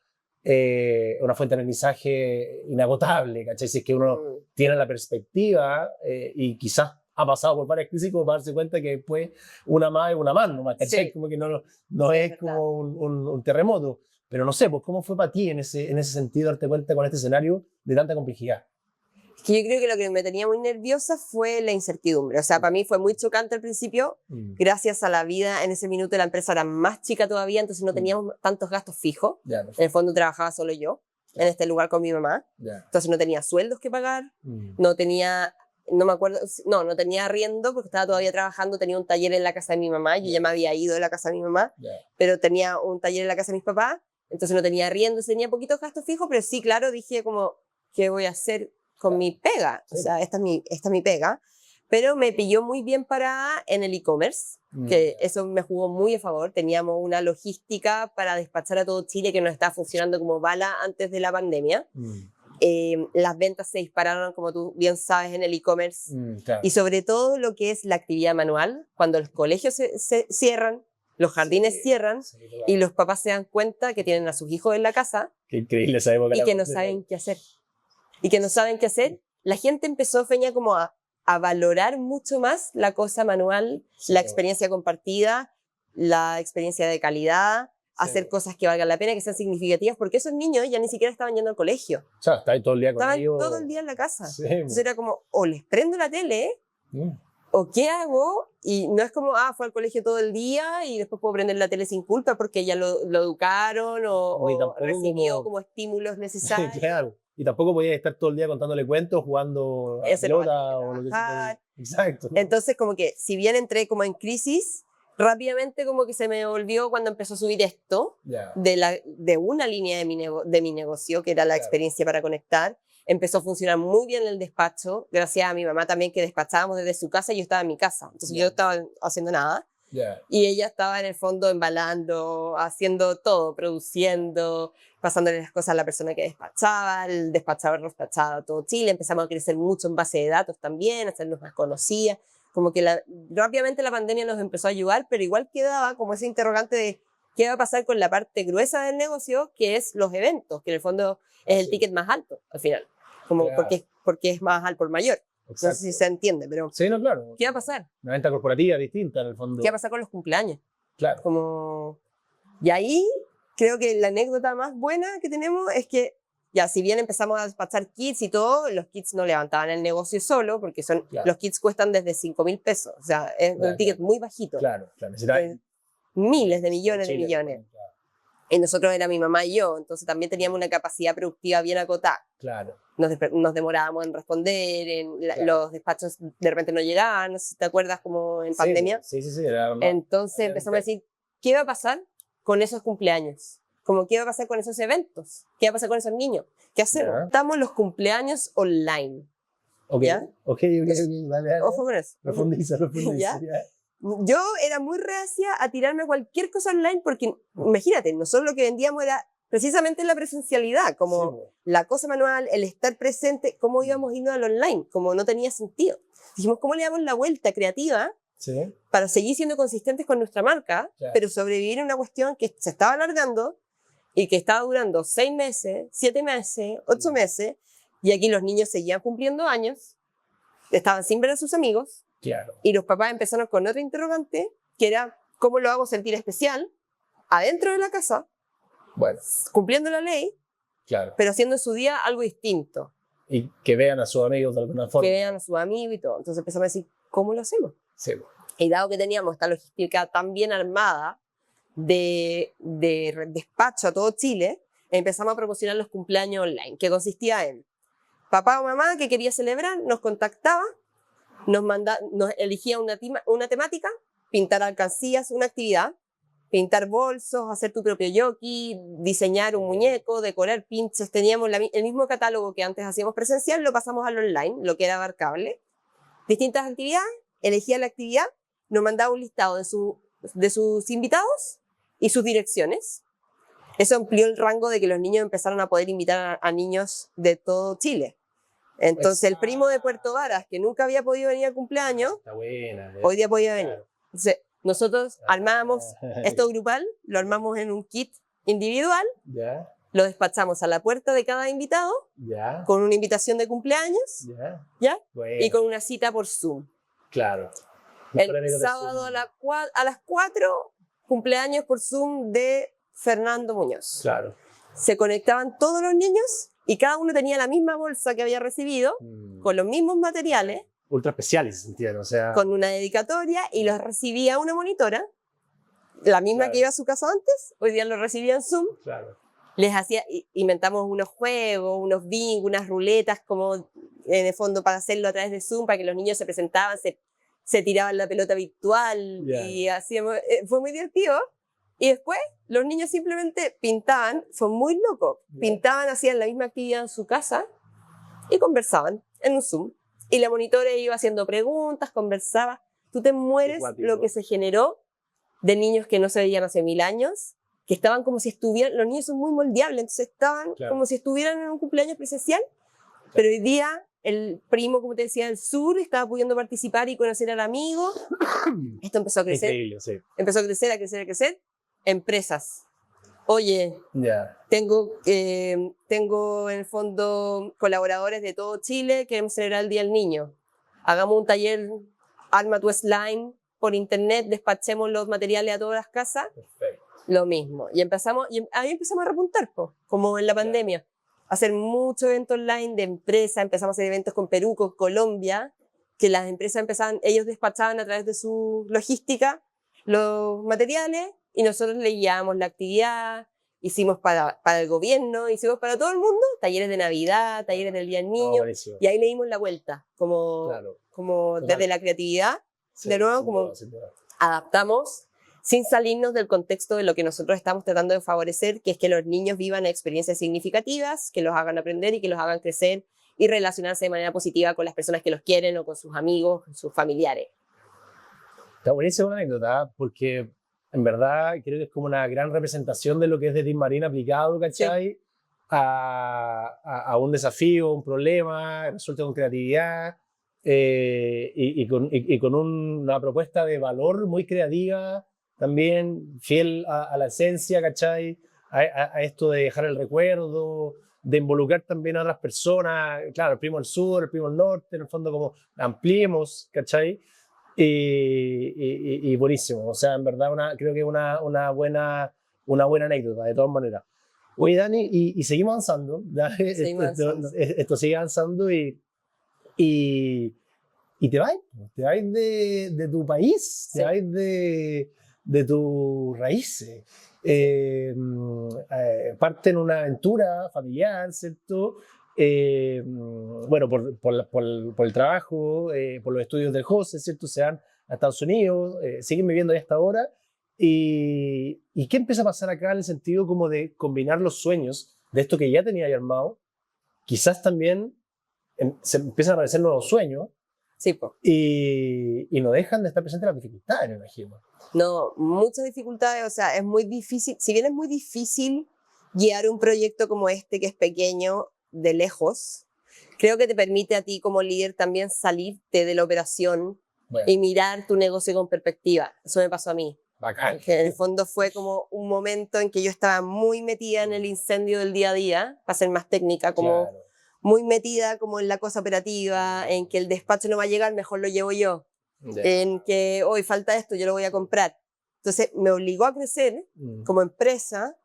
[SPEAKER 2] fuente de aprendizaje inagotable, ¿cachai? Si es que uno tiene la perspectiva y quizás ha pasado por varias crisis como para darse cuenta que después una más es una más, ¿cachai? Sí. Como que no es como un terremoto. Pero no sé, pues ¿cómo fue para ti en ese sentido darte cuenta con este escenario de tanta complejidad?
[SPEAKER 3] Es que yo creo que lo que me tenía muy nerviosa fue la incertidumbre. O sea, para mí fue muy chocante al principio. Gracias a la vida, en ese minuto la empresa era más chica todavía, entonces no teníamos tantos gastos fijos. En el fondo trabajaba solo yo, en este lugar con mi mamá. Entonces no tenía sueldos que pagar, no tenía arriendo porque estaba todavía trabajando, tenía un taller en la casa de mi mamá, yo ya me había ido de la casa de mi mamá, pero tenía un taller en la casa de mis papás, entonces no tenía arriendo, tenía poquitos gastos fijos, pero sí, claro, dije como, ¿qué voy a hacer con mi pega? O sea, esta es mi pega, pero me pilló muy bien parada en el e-commerce, que eso me jugó muy a favor. Teníamos una logística para despachar a todo Chile que no estaba funcionando como bala antes de la pandemia. Las ventas se dispararon, como tú bien sabes, en el e-commerce.
[SPEAKER 2] Claro.
[SPEAKER 3] Y sobre todo lo que es la actividad manual, cuando los colegios se cierran, los jardines cierran y los papás se dan cuenta que tienen a sus hijos en la casa.
[SPEAKER 2] Qué increíble esa época.
[SPEAKER 3] Y que no saben qué hacer. La gente empezó, Feña, como a valorar mucho más la cosa manual, la experiencia compartida, la experiencia de calidad, hacer cosas que valgan la pena, que sean significativas, porque esos niños ya ni siquiera estaban yendo al colegio.
[SPEAKER 2] O sea, estaban todo el día con ellos.
[SPEAKER 3] Estaban todo el día en la casa. Entonces era como, o les prendo la tele, o ¿qué hago? Y no es como, fue al colegio todo el día y después puedo prender la tele sin culpa porque ya lo educaron o recibió como estímulos necesarios.
[SPEAKER 2] Claro. Y tampoco podía estar todo el día contándole cuentos, jugando a pelota o lo que sea. Exacto.
[SPEAKER 3] Entonces, como que, si bien entré como en crisis, rápidamente como que se me volvió cuando empezó a subir esto, de una línea de mi negocio, que era la experiencia para conectar. Empezó a funcionar muy bien el despacho, gracias a mi mamá también, que despachábamos desde su casa y yo estaba en mi casa. Entonces yo estaba haciendo nada. Y ella estaba en el fondo embalando, haciendo todo, produciendo, pasándole las cosas a la persona que despachaba, el despachador despachaba todo Chile, empezamos a crecer mucho en base de datos también, a hacernos más conocidas, como que rápidamente la pandemia nos empezó a ayudar, pero igual quedaba como ese interrogante de qué va a pasar con la parte gruesa del negocio, que es los eventos, que en el fondo es el ticket más alto al final, como porque es más al por mayor. Exacto. No sé si se entiende, pero
[SPEAKER 2] sí, no, claro.
[SPEAKER 3] ¿Qué va a pasar?
[SPEAKER 2] Una venta corporativa distinta en el fondo.
[SPEAKER 3] ¿Qué va a pasar con los cumpleaños?
[SPEAKER 2] Claro.
[SPEAKER 3] Y ahí creo que la anécdota más buena que tenemos es que ya, si bien empezamos a despachar kits y todo, los kits no levantaban el negocio solo, porque los kits cuestan desde 5.000 pesos, o sea, es un ticket muy bajito.
[SPEAKER 2] Claro.
[SPEAKER 3] miles de millones de millones. Y nosotros era mi mamá y yo, entonces también teníamos una capacidad productiva bien acotada.
[SPEAKER 2] Claro.
[SPEAKER 3] Nos demorábamos en responder, los despachos de repente no llegaban, no sé si te acuerdas como en pandemia.
[SPEAKER 2] Sí.
[SPEAKER 3] Entonces empezamos a decir, ¿qué va a pasar con esos cumpleaños? Como, ¿qué va a pasar con esos eventos? ¿Qué va a pasar con esos niños? ¿Qué hacemos? Estamos los cumpleaños online.
[SPEAKER 2] ¿Ya? Ok, dale.
[SPEAKER 3] Ojo con eso.
[SPEAKER 2] Profundiza.
[SPEAKER 3] ¿Ya? Yo era muy reacia a tirarme cualquier cosa online porque, imagínate, nosotros lo que vendíamos era precisamente la presencialidad, como la cosa manual, el estar presente, cómo íbamos a irnos al online, como no tenía sentido. Dijimos, ¿cómo le damos la vuelta creativa para seguir siendo consistentes con nuestra marca, pero sobrevivir en una cuestión que se estaba alargando y que estaba durando 6 meses, 7 meses, 8 meses, y aquí los niños seguían cumpliendo años, estaban sin ver a sus amigos, y los papás empezaron con otra interrogante, que era, ¿cómo lo hago sentir especial adentro de la casa?
[SPEAKER 2] Bueno.
[SPEAKER 3] Cumpliendo la ley, pero haciendo en su día algo distinto.
[SPEAKER 2] Y que vean a sus amigos de alguna forma.
[SPEAKER 3] Que vean a sus amigos y todo. Entonces empezamos a decir, ¿cómo lo hacemos?
[SPEAKER 2] Sí.
[SPEAKER 3] Y dado que teníamos esta logística tan bien armada de despacho a todo Chile, empezamos a promocionar los cumpleaños online, que consistía en papá o mamá que quería celebrar, nos contactaba, nos elegía una temática, pintar alcancías, una actividad, pintar bolsos, hacer tu propio jockey, diseñar un muñeco, decorar pinches. Teníamos el mismo catálogo que antes hacíamos presencial, lo pasamos al online, lo que era abarcable. Distintas actividades, elegía la actividad, nos mandaba un listado de sus invitados y sus direcciones. Eso amplió el rango de que los niños empezaron a poder invitar a niños de todo Chile. Entonces el primo de Puerto Varas, que nunca había podido venir al cumpleaños, hoy día podía venir. Entonces, nosotros armábamos esto grupal, lo armamos en un kit individual, lo despachamos a la puerta de cada invitado, con una invitación de cumpleaños, y con una cita por Zoom.
[SPEAKER 2] Claro.
[SPEAKER 3] El sábado a las 4, cumpleaños por Zoom de Fernando Muñoz.
[SPEAKER 2] Claro.
[SPEAKER 3] Se conectaban todos los niños y cada uno tenía la misma bolsa que había recibido, con los mismos materiales,
[SPEAKER 2] ultra especiales, se entiende, o sea...
[SPEAKER 3] con una dedicatoria, y los recibía una monitora, la misma que iba a su casa antes, hoy día lo recibía en Zoom. Inventamos unos juegos, unos bingos, unas ruletas, como en el fondo para hacerlo a través de Zoom, para que los niños se presentaban, se tiraban la pelota virtual, y hacíamos, fue muy divertido. Y después los niños simplemente pintaban, fue muy loco, pintaban, hacían la misma actividad en su casa y conversaban en un Zoom. Y la monitora iba haciendo preguntas, conversaba. Tú te mueres lo que se generó de niños que no se veían hace 1000 años, que estaban como si estuvieran, los niños son muy moldeables, entonces estaban como si estuvieran en un cumpleaños presencial, pero hoy día el primo, como te decía, del sur, estaba pudiendo participar y conocer al amigo. Esto empezó a crecer.
[SPEAKER 2] Increíble,
[SPEAKER 3] empezó a crecer. Empresas. Oye, tengo en el fondo colaboradores de todo Chile, queremos celebrar el Día del Niño. Hagamos un taller, arma tu slime por internet, despachemos los materiales a todas las casas.
[SPEAKER 2] Perfecto.
[SPEAKER 3] Lo mismo. Y ahí empezamos a repuntar, como en la pandemia. Hacer muchos eventos online de empresas, empezamos a hacer eventos con Perú, con Colombia, que las empresas ellos despachaban a través de su logística los materiales, y nosotros le guiábamos la actividad, hicimos para el gobierno, hicimos para todo el mundo, talleres de Navidad, talleres del Día del Niño, y ahí le dimos la vuelta, como desde la creatividad, de nuevo, como adaptamos, sin salirnos del contexto de lo que nosotros estamos tratando de favorecer, que es que los niños vivan experiencias significativas, que los hagan aprender y que los hagan crecer y relacionarse de manera positiva con las personas que los quieren o con sus amigos, sus familiares.
[SPEAKER 2] Está buenísima una anécdota, porque en verdad creo que es como una gran representación de lo que es de Team Marín aplicado, ¿cachai? Sí. A un desafío, un problema, resuelto con creatividad y con una propuesta de valor muy creativa, también fiel a la esencia, ¿cachai? A esto de dejar el recuerdo, de involucrar también a otras personas, claro, el primo del sur, el primo del norte, en el fondo como ampliemos, ¿cachai? Y buenísimo, o sea, en verdad creo que es una buena anécdota, de todas maneras. Oye, Dani, y seguimos avanzando, esto sigue avanzando y te vas de tu país, te vas de tus raíces. Parte en una aventura familiar, ¿cierto? Bueno, por el trabajo, por los estudios del José, ¿cierto? Se van a Estados Unidos, siguen viviendo ahí hasta ahora. ¿Y qué empieza a pasar acá en el sentido como de combinar los sueños de esto que ya tenía armado? Quizás también se empiezan a aparecer nuevos sueños.
[SPEAKER 3] Sí, pues.
[SPEAKER 2] Y no dejan de estar presentes las dificultades, me imagino.
[SPEAKER 3] No, muchas dificultades, o sea, es muy difícil, si bien es muy difícil guiar un proyecto como este, que es pequeño, de lejos, creo que te permite a ti como líder también salirte de la operación y mirar tu negocio con perspectiva. Eso me pasó a mí.
[SPEAKER 2] Bacán.
[SPEAKER 3] Que en el fondo fue como un momento en que yo estaba muy metida en el incendio del día a día, para ser más técnica, como muy metida como en la cosa operativa, en que el despacho no va a llegar, mejor lo llevo yo. En que hoy falta esto, yo lo voy a comprar. Entonces me obligó a crecer como empresa,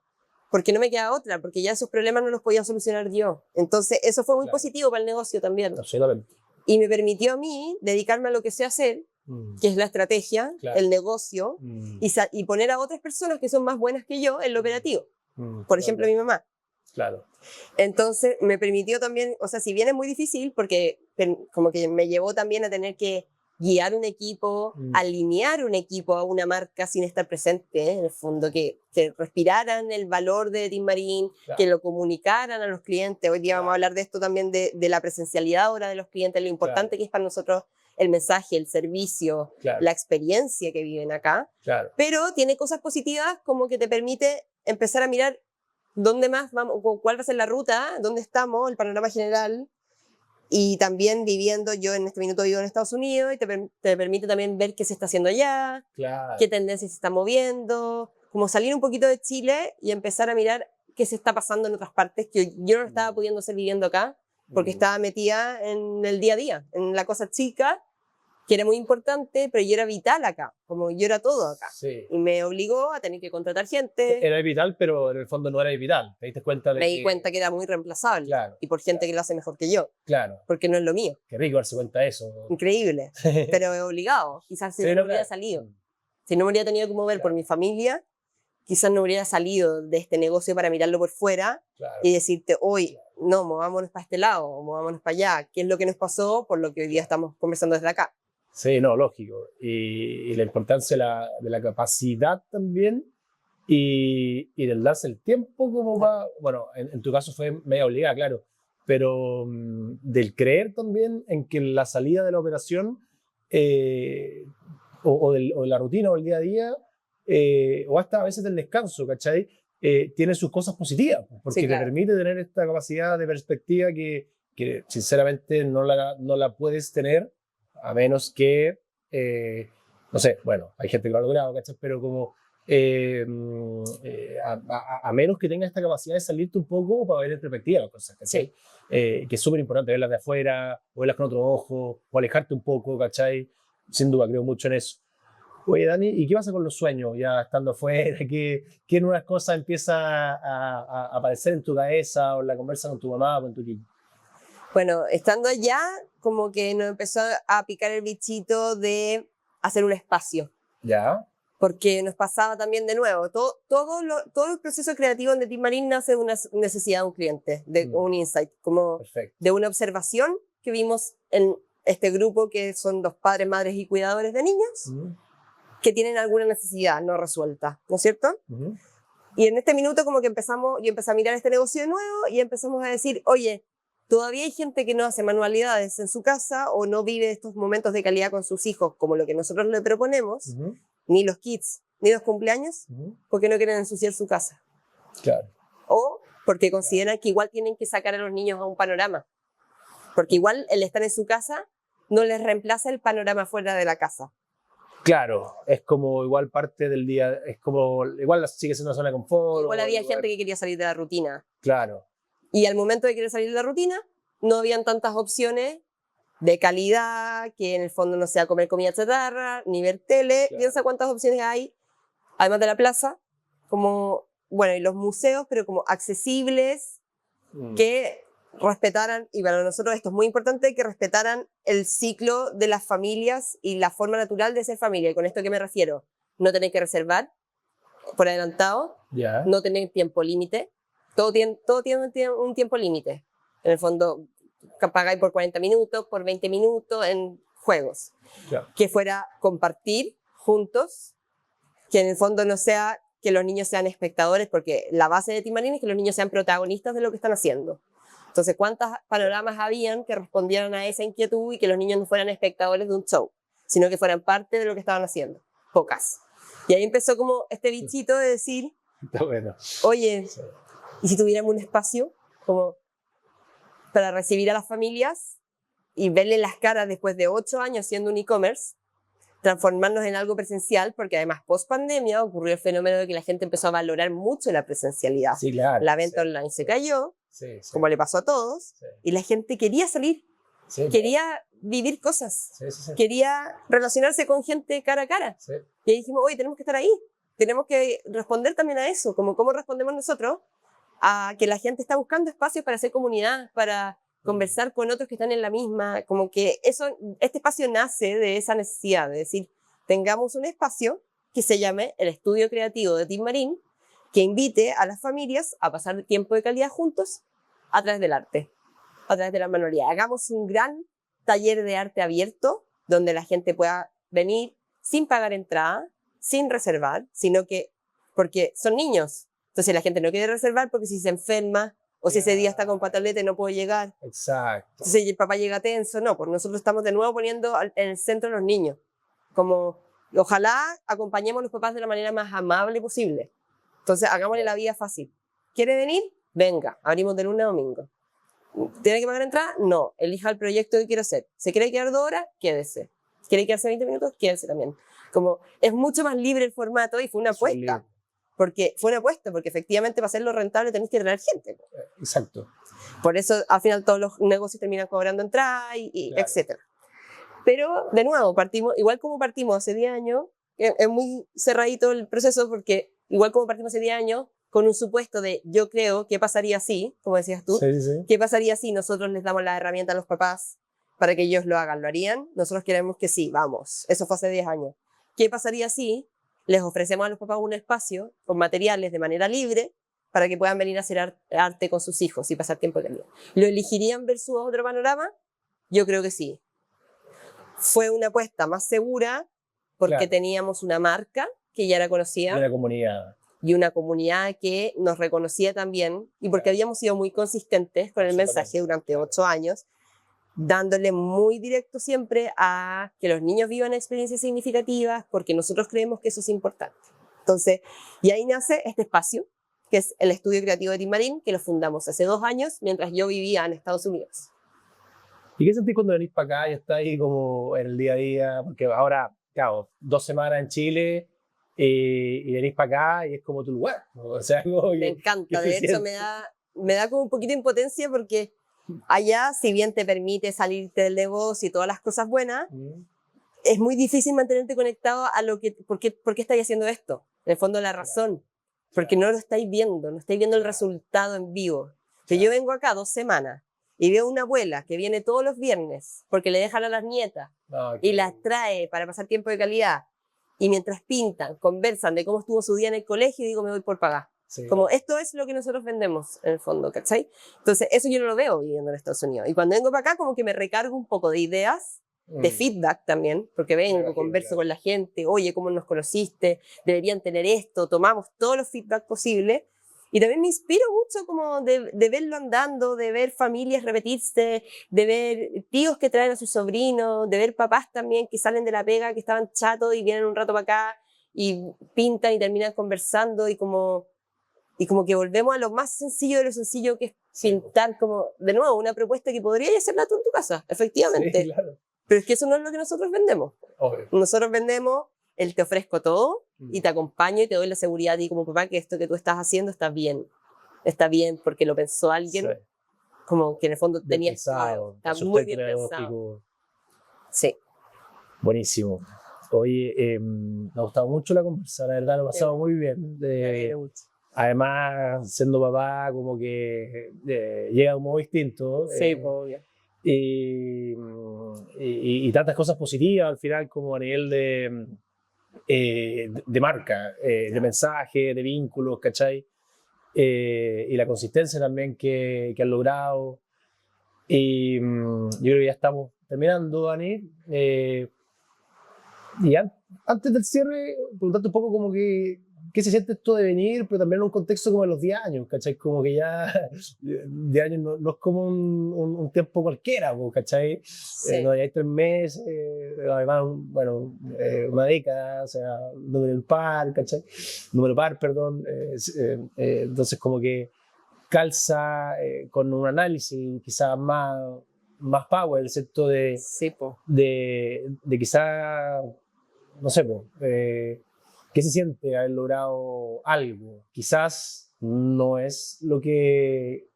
[SPEAKER 3] porque no me queda otra, porque ya esos problemas no los podía solucionar yo. Entonces eso fue muy positivo para el negocio también.
[SPEAKER 2] Absolutamente.
[SPEAKER 3] Y me permitió a mí dedicarme a lo que sé hacer, que es la estrategia, el negocio, y poner a otras personas que son más buenas que yo en lo operativo. Por ejemplo, mi mamá.
[SPEAKER 2] Claro.
[SPEAKER 3] Entonces me permitió también, o sea, si bien es muy difícil, porque como que me llevó también a tener que guiar un equipo, alinear un equipo a una marca sin estar presente, en el fondo, que respiraran el valor de Team Marín, que lo comunicaran a los clientes. Hoy día vamos a hablar de esto también, de la presencialidad ahora de los clientes, lo importante que es para nosotros el mensaje, el servicio, la experiencia que viven acá. Pero tiene cosas positivas como que te permite empezar a mirar dónde más vamos, cuál va a ser la ruta, dónde estamos, el panorama general. Y también viviendo, yo en este minuto vivo en Estados Unidos, y te permite también ver qué se está haciendo allá, qué tendencias se está moviendo, como salir un poquito de Chile y empezar a mirar qué se está pasando en otras partes que yo no estaba pudiendo hacer viviendo acá, porque estaba metida en el día a día, en la cosa chica, que era muy importante, pero yo era vital acá, como yo era todo acá. Y me obligó a tener que contratar gente.
[SPEAKER 2] Era vital, pero en el fondo no era vital. ¿Te diste cuenta de
[SPEAKER 3] Me di cuenta que era muy reemplazable. Y por gente que lo hace mejor que yo. Porque no es lo mío.
[SPEAKER 2] Qué rico darse cuenta de eso.
[SPEAKER 3] Increíble. Pero es obligado. Quizás si no me hubiera salido. Si no me hubiera tenido que mover por mi familia, quizás no hubiera salido de este negocio para mirarlo por fuera y decirte, hoy, no, movámonos para este lado, o movámonos para allá. ¿Qué es lo que nos pasó por lo que hoy día estamos conversando desde acá?
[SPEAKER 2] Sí, no, lógico. Y la importancia de la capacidad también y del darse el tiempo como va. Bueno, en tu caso fue media obligada, claro, pero del creer también en que la salida de la operación o de la rutina o el día a día o hasta a veces del descanso, ¿cachai? Tiene sus cosas positivas, porque te permite tener esta capacidad de perspectiva que sinceramente no la puedes tener a menos que, no sé, bueno, hay gente que lo ha logrado, ¿cachai? Pero como a menos que tengas esta capacidad de salirte un poco para ver en perspectiva las cosas, ¿cachai? Que es súper importante verlas de afuera, o verlas con otro ojo, o alejarte un poco, ¿cachai? Sin duda, creo mucho en eso. Oye, Dani, ¿y qué pasa con los sueños ya estando afuera? ¿Qué nuevas cosas empieza a aparecer en tu cabeza o en la conversa con tu mamá o con tu equipo?
[SPEAKER 3] Bueno, estando allá, como que nos empezó a picar el bichito de hacer un espacio.
[SPEAKER 2] ¿Ya?
[SPEAKER 3] Porque nos pasaba también de nuevo, todo el proceso creativo en The Team Marín nace de una necesidad de un cliente, de un insight, como de una observación que vimos en este grupo que son dos padres, madres y cuidadores de niños que tienen alguna necesidad no resuelta, ¿no es cierto? Y en este minuto como que yo empecé a mirar este negocio de nuevo y empezamos a decir, oye, todavía hay gente que no hace manualidades en su casa o no vive estos momentos de calidad con sus hijos como lo que nosotros le proponemos, ni los kids, ni los cumpleaños, porque no quieren ensuciar su casa. O porque consideran que igual tienen que sacar a los niños a un panorama. Porque igual el estar en su casa no les reemplaza el panorama fuera de la casa.
[SPEAKER 2] Claro, es como igual parte del día, es como igual sigue siendo una zona de confort.
[SPEAKER 3] Igual había gente que quería salir de la rutina.
[SPEAKER 2] Claro.
[SPEAKER 3] Y al momento de querer salir de la rutina, no habían tantas opciones de calidad, que en el fondo no sea comer comida chatarra, ni ver tele. Piensa cuántas opciones hay, además de la plaza, como, bueno, y los museos, pero como accesibles, que respetaran, y para nosotros esto es muy importante, que respetaran el ciclo de las familias y la forma natural de ser familia. ¿Y con esto qué me refiero? no tener que reservar por adelantado, no tener tiempo límite. Todo tiene un tiempo límite. En el fondo, pagáis por 40 minutos, por 20 minutos en juegos. Que fuera compartir juntos, que en el fondo no sea que los niños sean espectadores, porque la base de Team Marín es que los niños sean protagonistas de lo que están haciendo. Entonces, ¿cuántos panoramas habían que respondieran a esa inquietud y que los niños no fueran espectadores de un show, sino que fueran parte de lo que estaban haciendo? Pocas. Y ahí empezó como este bichito de decir, oye, ¿y si tuviéramos un espacio como para recibir a las familias y verle las caras después de 8 años siendo un e-commerce, transformarnos en algo presencial? Porque además, post pandemia, ocurrió el fenómeno de que la gente empezó a valorar mucho la presencialidad.
[SPEAKER 2] Sí, claro,
[SPEAKER 3] la venta online se cayó, como le pasó a todos, y la gente quería salir, quería vivir cosas, quería relacionarse con gente cara a cara. Y ahí dijimos, oye, tenemos que estar ahí, tenemos que responder también a eso, como cómo respondemos nosotros a que la gente está buscando espacios para hacer comunidad, para conversar con otros que están en la misma, como que este espacio nace de esa necesidad de decir, tengamos un espacio que se llame el Estudio Creativo de Team Marín, que invite a las familias a pasar tiempo de calidad juntos a través del arte, a través de la manualidad. Hagamos un gran taller de arte abierto donde la gente pueda venir sin pagar entrada, sin reservar, sino que, porque son niños, entonces la gente no quiere reservar porque si se enferma o si ese día está con pataleta y no puede llegar.
[SPEAKER 2] Exacto.
[SPEAKER 3] Entonces el papá llega tenso, no, pues nosotros estamos de nuevo poniendo en el centro a los niños. Como, ojalá acompañemos a los papás de la manera más amable posible. Entonces hagámosle la vida fácil. ¿Quiere venir? Venga, abrimos de lunes a domingo. ¿Tiene que pagar entrada? No, elija el proyecto que quiere hacer. ¿Se quiere quedar 2 horas? Quédese. ¿Quiere quedarse 20 minutos? Quédese también. Como, es mucho más libre el formato y fue una apuesta. Porque fue una apuesta, porque efectivamente para hacerlo rentable tenés que traer gente.
[SPEAKER 2] Exacto.
[SPEAKER 3] Por eso al final todos los negocios terminan cobrando entrada y claro, etcétera. Pero de nuevo, partimos, igual como partimos hace 10 años, es muy cerradito el proceso porque igual como partimos hace 10 años, con un supuesto de yo creo, ¿qué pasaría si? Como decías tú, ¿qué pasaría si nosotros les damos la herramienta a los papás para que ellos lo hagan? ¿Lo harían? Nosotros queremos que sí, vamos. Eso fue hace 10 años. ¿Qué pasaría si les ofrecemos a los papás un espacio con materiales de manera libre para que puedan venir a hacer arte con sus hijos y pasar tiempo con ellos? ¿Lo elegirían versus otro panorama? Yo creo que sí. Fue una apuesta más segura porque teníamos una marca que ya era conocida.
[SPEAKER 2] Una comunidad.
[SPEAKER 3] Y una comunidad que nos reconocía también, y porque habíamos sido muy consistentes con el mensaje durante 8 años, dándole muy directo siempre a que los niños vivan experiencias significativas, porque nosotros creemos que eso es importante. Entonces, y ahí nace este espacio, que es el Estudio Creativo de Team Marín, que lo fundamos hace 2 años, mientras yo vivía en Estados Unidos.
[SPEAKER 2] ¿Y qué sentís cuando venís para acá y estás ahí como en el día a día? Porque ahora, claro, 2 semanas en Chile y venís para acá y es como tu lugar. O sea,
[SPEAKER 3] me encanta, de hecho me da como un poquito de impotencia porque allá, si bien te permite salirte del negocio y todas las cosas buenas, es muy difícil mantenerte conectado a lo que, ¿por qué estáis haciendo esto? En el fondo la razón, porque no lo estáis viendo el resultado en vivo. Que yo vengo acá 2 semanas y veo una abuela que viene todos los viernes porque le dejan a las nietas y las trae para pasar tiempo de calidad, y mientras pintan, conversan de cómo estuvo su día en el colegio, y digo, me voy por pagar. Como esto es lo que nosotros vendemos en el fondo, ¿cachai? Entonces eso yo no lo veo viviendo en Estados Unidos, y cuando vengo para acá como que me recargo un poco de ideas, de feedback también, porque vengo, converso con la gente, oye, ¿cómo nos conociste? Deberían tener esto, tomamos todos los feedback posibles. Y también me inspiro mucho como de verlo andando, de ver familias repetirse, de ver tíos que traen a sus sobrinos, de ver papás también que salen de la pega, que estaban chatos y vienen un rato para acá y pintan y terminan conversando y como que volvemos a lo más sencillo de lo sencillo, que es pintar, como de nuevo una propuesta que podrías hacerla tú en tu casa, efectivamente. Sí, claro. Pero es que eso no es lo que nosotros vendemos. Obvio. Nosotros vendemos el te ofrezco todo y te acompaño y te doy la seguridad a ti como papá que esto que tú estás haciendo está bien porque lo pensó alguien, como que en el fondo tenía
[SPEAKER 2] pensado,
[SPEAKER 3] está muy bien pensado. Sí.
[SPEAKER 2] Buenísimo. Oye, me ha gustado mucho la conversa, la verdad, lo he pasado muy bien. Además, siendo papá, como que llega de un modo distinto.
[SPEAKER 3] Sí, obvio.
[SPEAKER 2] Y tantas cosas positivas al final, como a nivel de marca, de mensaje, de vínculos, ¿cachai? Y la consistencia también que han logrado. Y yo creo que ya estamos terminando, Dani. Y antes del cierre, preguntarte un poco como que qué se siente esto de venir, pero también en un contexto como de los 10 años, ¿cachai? Como que ya 10 años no es como un tiempo cualquiera, ¿cachai?
[SPEAKER 3] Sí.
[SPEAKER 2] No, ya hay 3 meses, además, bueno, una década, o sea, número par, ¿cachai? Número par, perdón. Entonces como que calza con un análisis quizás más power, ¿cierto?
[SPEAKER 3] Sí,
[SPEAKER 2] de quizás, no sé, ¿qué se siente haber logrado algo? Quizás no es lo que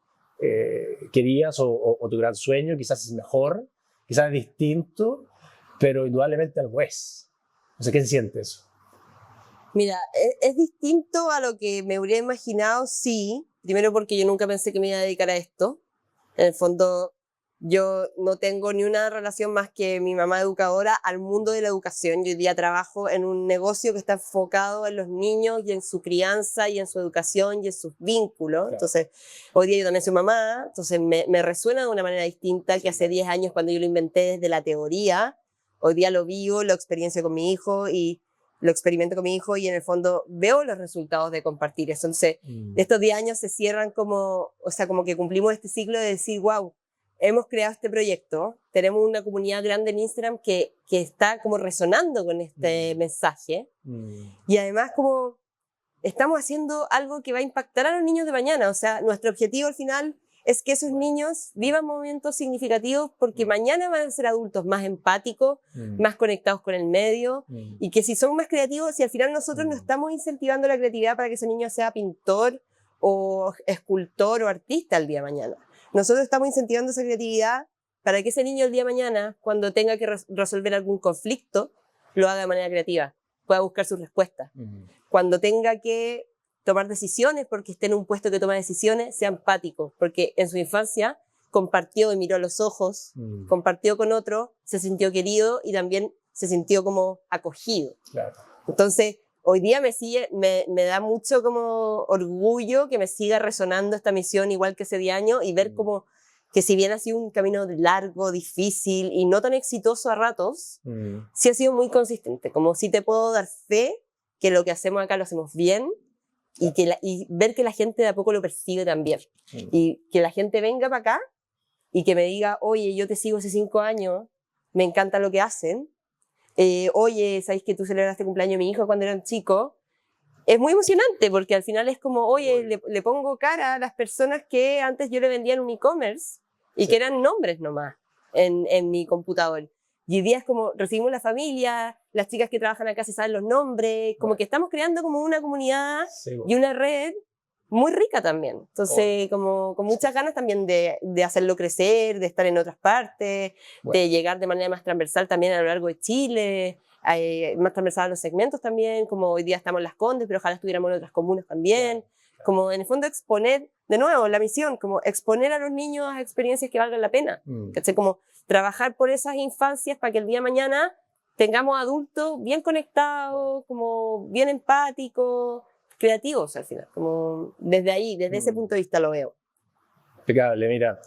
[SPEAKER 2] querías o tu gran sueño, quizás es mejor, quizás es distinto, pero indudablemente algo es. O sea, ¿qué se siente eso?
[SPEAKER 3] Mira, es distinto a lo que me hubiera imaginado, sí. Primero porque yo nunca pensé que me iba a dedicar a esto. En el fondo, yo no tengo ni una relación más que mi mamá educadora al mundo de la educación. Yo hoy día trabajo en un negocio que está enfocado en los niños y en su crianza y en su educación y en sus vínculos. Claro. Entonces, hoy día yo también soy mamá, entonces me resuena de una manera distinta que hace 10 años cuando yo lo inventé desde la teoría. Hoy día lo vivo, lo experiencio con mi hijo y lo experimento con mi hijo y en el fondo veo los resultados de compartir eso. Entonces, estos 10 años se cierran como, o sea, como que cumplimos este ciclo de decir, wow, hemos creado este proyecto, tenemos una comunidad grande en Instagram que está como resonando con este mensaje y además como estamos haciendo algo que va a impactar a los niños de mañana. O sea, nuestro objetivo al final es que esos niños vivan momentos significativos porque mañana van a ser adultos más empáticos, más conectados con el medio y que si son más creativos, si al final nosotros no estamos incentivando la creatividad para que ese niño sea pintor o escultor o artista el día de mañana. Nosotros estamos incentivando esa creatividad para que ese niño el día de mañana, cuando tenga que resolver algún conflicto, lo haga de manera creativa, pueda buscar sus respuestas. Cuando tenga que tomar decisiones, porque esté en un puesto que toma decisiones, sea empático, porque en su infancia compartió y miró a los ojos, compartió con otro, se sintió querido y también se sintió como acogido. Claro. Entonces, hoy día me da mucho como orgullo que me siga resonando esta misión igual que hace 10 años y ver como que si bien ha sido un camino largo, difícil y no tan exitoso a ratos, sí ha sido muy consistente, como si te puedo dar fe que lo que hacemos acá lo hacemos bien y ver que la gente de a poco lo percibe también. Y que la gente venga para acá y que me diga, oye, yo te sigo hace 5 años, me encanta lo que hacen. Oye, ¿sabéis que tú celebraste cumpleaños de mi hijo cuando eran chicos? Es muy emocionante porque al final es como, oye, le pongo cara a las personas que antes yo le vendía en un e-commerce y que eran nombres nomás en mi computador. Y hoy día es como, recibimos la familia, las chicas que trabajan acá se saben los nombres, como que estamos creando como una comunidad y una red muy rica también. Entonces, como con muchas ganas también de hacerlo crecer, de estar en otras partes, de llegar de manera más transversal también a lo largo de Chile, más transversal a los segmentos también, como hoy día estamos en Las Condes, pero ojalá estuviéramos en otras comunas también. Como en el fondo exponer, de nuevo, la misión, como exponer a los niños a experiencias que valgan la pena. ¿Cachai? Como trabajar por esas infancias para que el día de mañana tengamos adultos bien conectados, como bien empáticos, creativos al final. Como desde ahí, desde ese punto de vista lo veo.
[SPEAKER 2] Impecable, mira.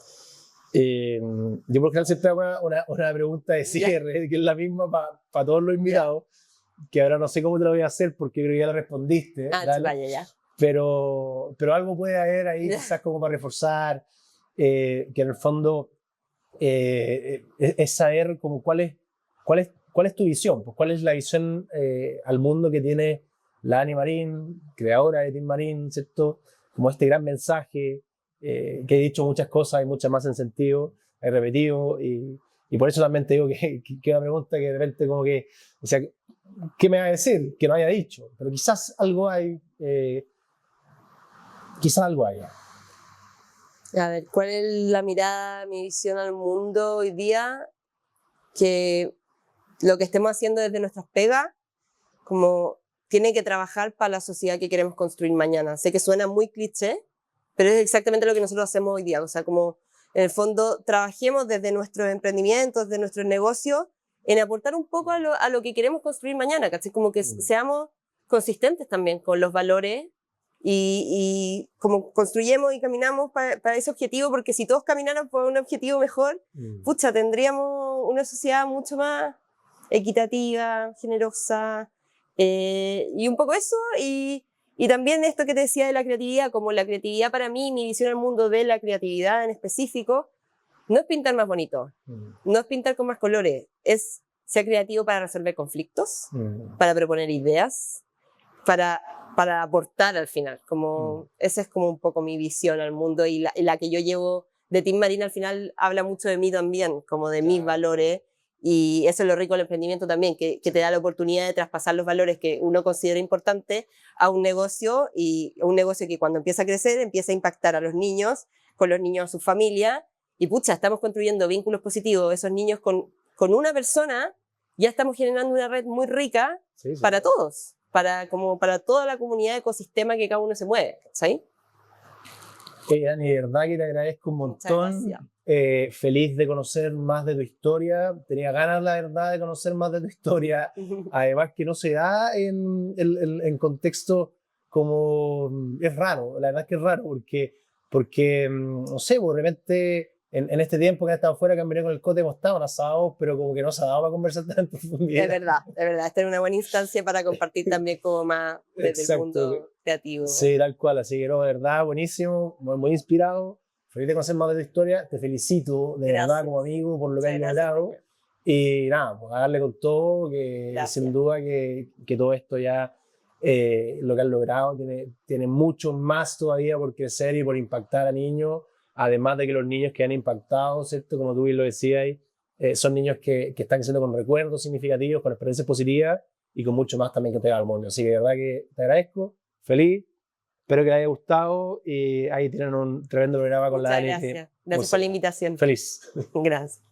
[SPEAKER 2] Yo por ejemplo siempre hago una pregunta de cierre, que es la misma para todos los invitados, que ahora no sé cómo te la voy a hacer porque creo que ya la respondiste.
[SPEAKER 3] Vaya, ya.
[SPEAKER 2] Pero algo puede haber ahí quizás como para reforzar, que en el fondo es saber como cuál es tu visión, pues cuál es la visión al mundo que tiene la Dani Marín, creadora de Team Marín, ¿cierto? Como este gran mensaje, que he dicho muchas cosas y muchas más en sentido, he repetido y por eso también te digo que una pregunta que de repente como que, o sea, ¿qué me va a decir? Que no haya dicho, pero quizás algo hay, quizás algo haya.
[SPEAKER 3] A ver, ¿cuál es la mirada, mi visión al mundo hoy día? Que lo que estemos haciendo desde nuestras pegas, como tiene que trabajar para la sociedad que queremos construir mañana. Sé que suena muy cliché, pero es exactamente lo que nosotros hacemos hoy día. O sea, como en el fondo trabajemos desde nuestros emprendimientos, desde nuestros negocios, en aportar un poco a lo que queremos construir mañana, ¿cachai? Como que seamos consistentes también con los valores y como construyemos y caminamos para ese objetivo, porque si todos caminaran por un objetivo mejor, pucha, tendríamos una sociedad mucho más equitativa, generosa, y un poco eso, y también esto que te decía de la creatividad, como la creatividad para mí, mi visión al mundo de la creatividad en específico, no es pintar más bonito, no es pintar con más colores, es ser creativo para resolver conflictos, para proponer ideas, para aportar al final. Como, esa es como un poco mi visión al mundo, y la que yo llevo de Team Marín al final habla mucho de mí también, como de mis valores, y eso es lo rico del emprendimiento también, que te da la oportunidad de traspasar los valores que uno considera importantes a un negocio, y un negocio que cuando empieza a crecer empieza a impactar a los niños, con los niños a su familia, y pucha, estamos construyendo vínculos positivos, esos niños con una persona, ya estamos generando una red muy rica para todos, para toda la comunidad de ecosistema que cada uno se mueve, ¿sabes?
[SPEAKER 2] Dani, de verdad que te agradezco un montón. Feliz de conocer más de tu historia. Tenía ganas, la verdad, de conocer más de tu historia. Además que no se da en contexto como... Es raro, la verdad es que es raro, porque no sé, pues, de repente en este tiempo que han estado fuera, que han venido con el Cote, hemos estado en asados, pero como que no se ha dado para conversar tan en profundidad.
[SPEAKER 3] Es verdad. Esta es una buena instancia para compartir también como más desde el mundo creativo.
[SPEAKER 2] Sí, tal cual. Así que, no, de verdad, buenísimo, muy inspirado. Feliz de conocer más de tu historia. Te felicito, de verdad, como amigo, por lo que has logrado. Y nada, pues a darle con todo, que sin duda que todo esto ya, lo que has logrado, tiene mucho más todavía por crecer y por impactar a niños. Además de que los niños que han impactado, ¿cierto? Como tú bien lo decías, son niños que están creciendo con recuerdos significativos, con experiencias positivas y con mucho más también que te da el mundo. Así que de verdad que te agradezco, feliz, espero que les haya gustado y ahí tienen un tremendo programa con la Dani.
[SPEAKER 3] Gracias por la invitación.
[SPEAKER 2] Feliz.
[SPEAKER 3] Gracias.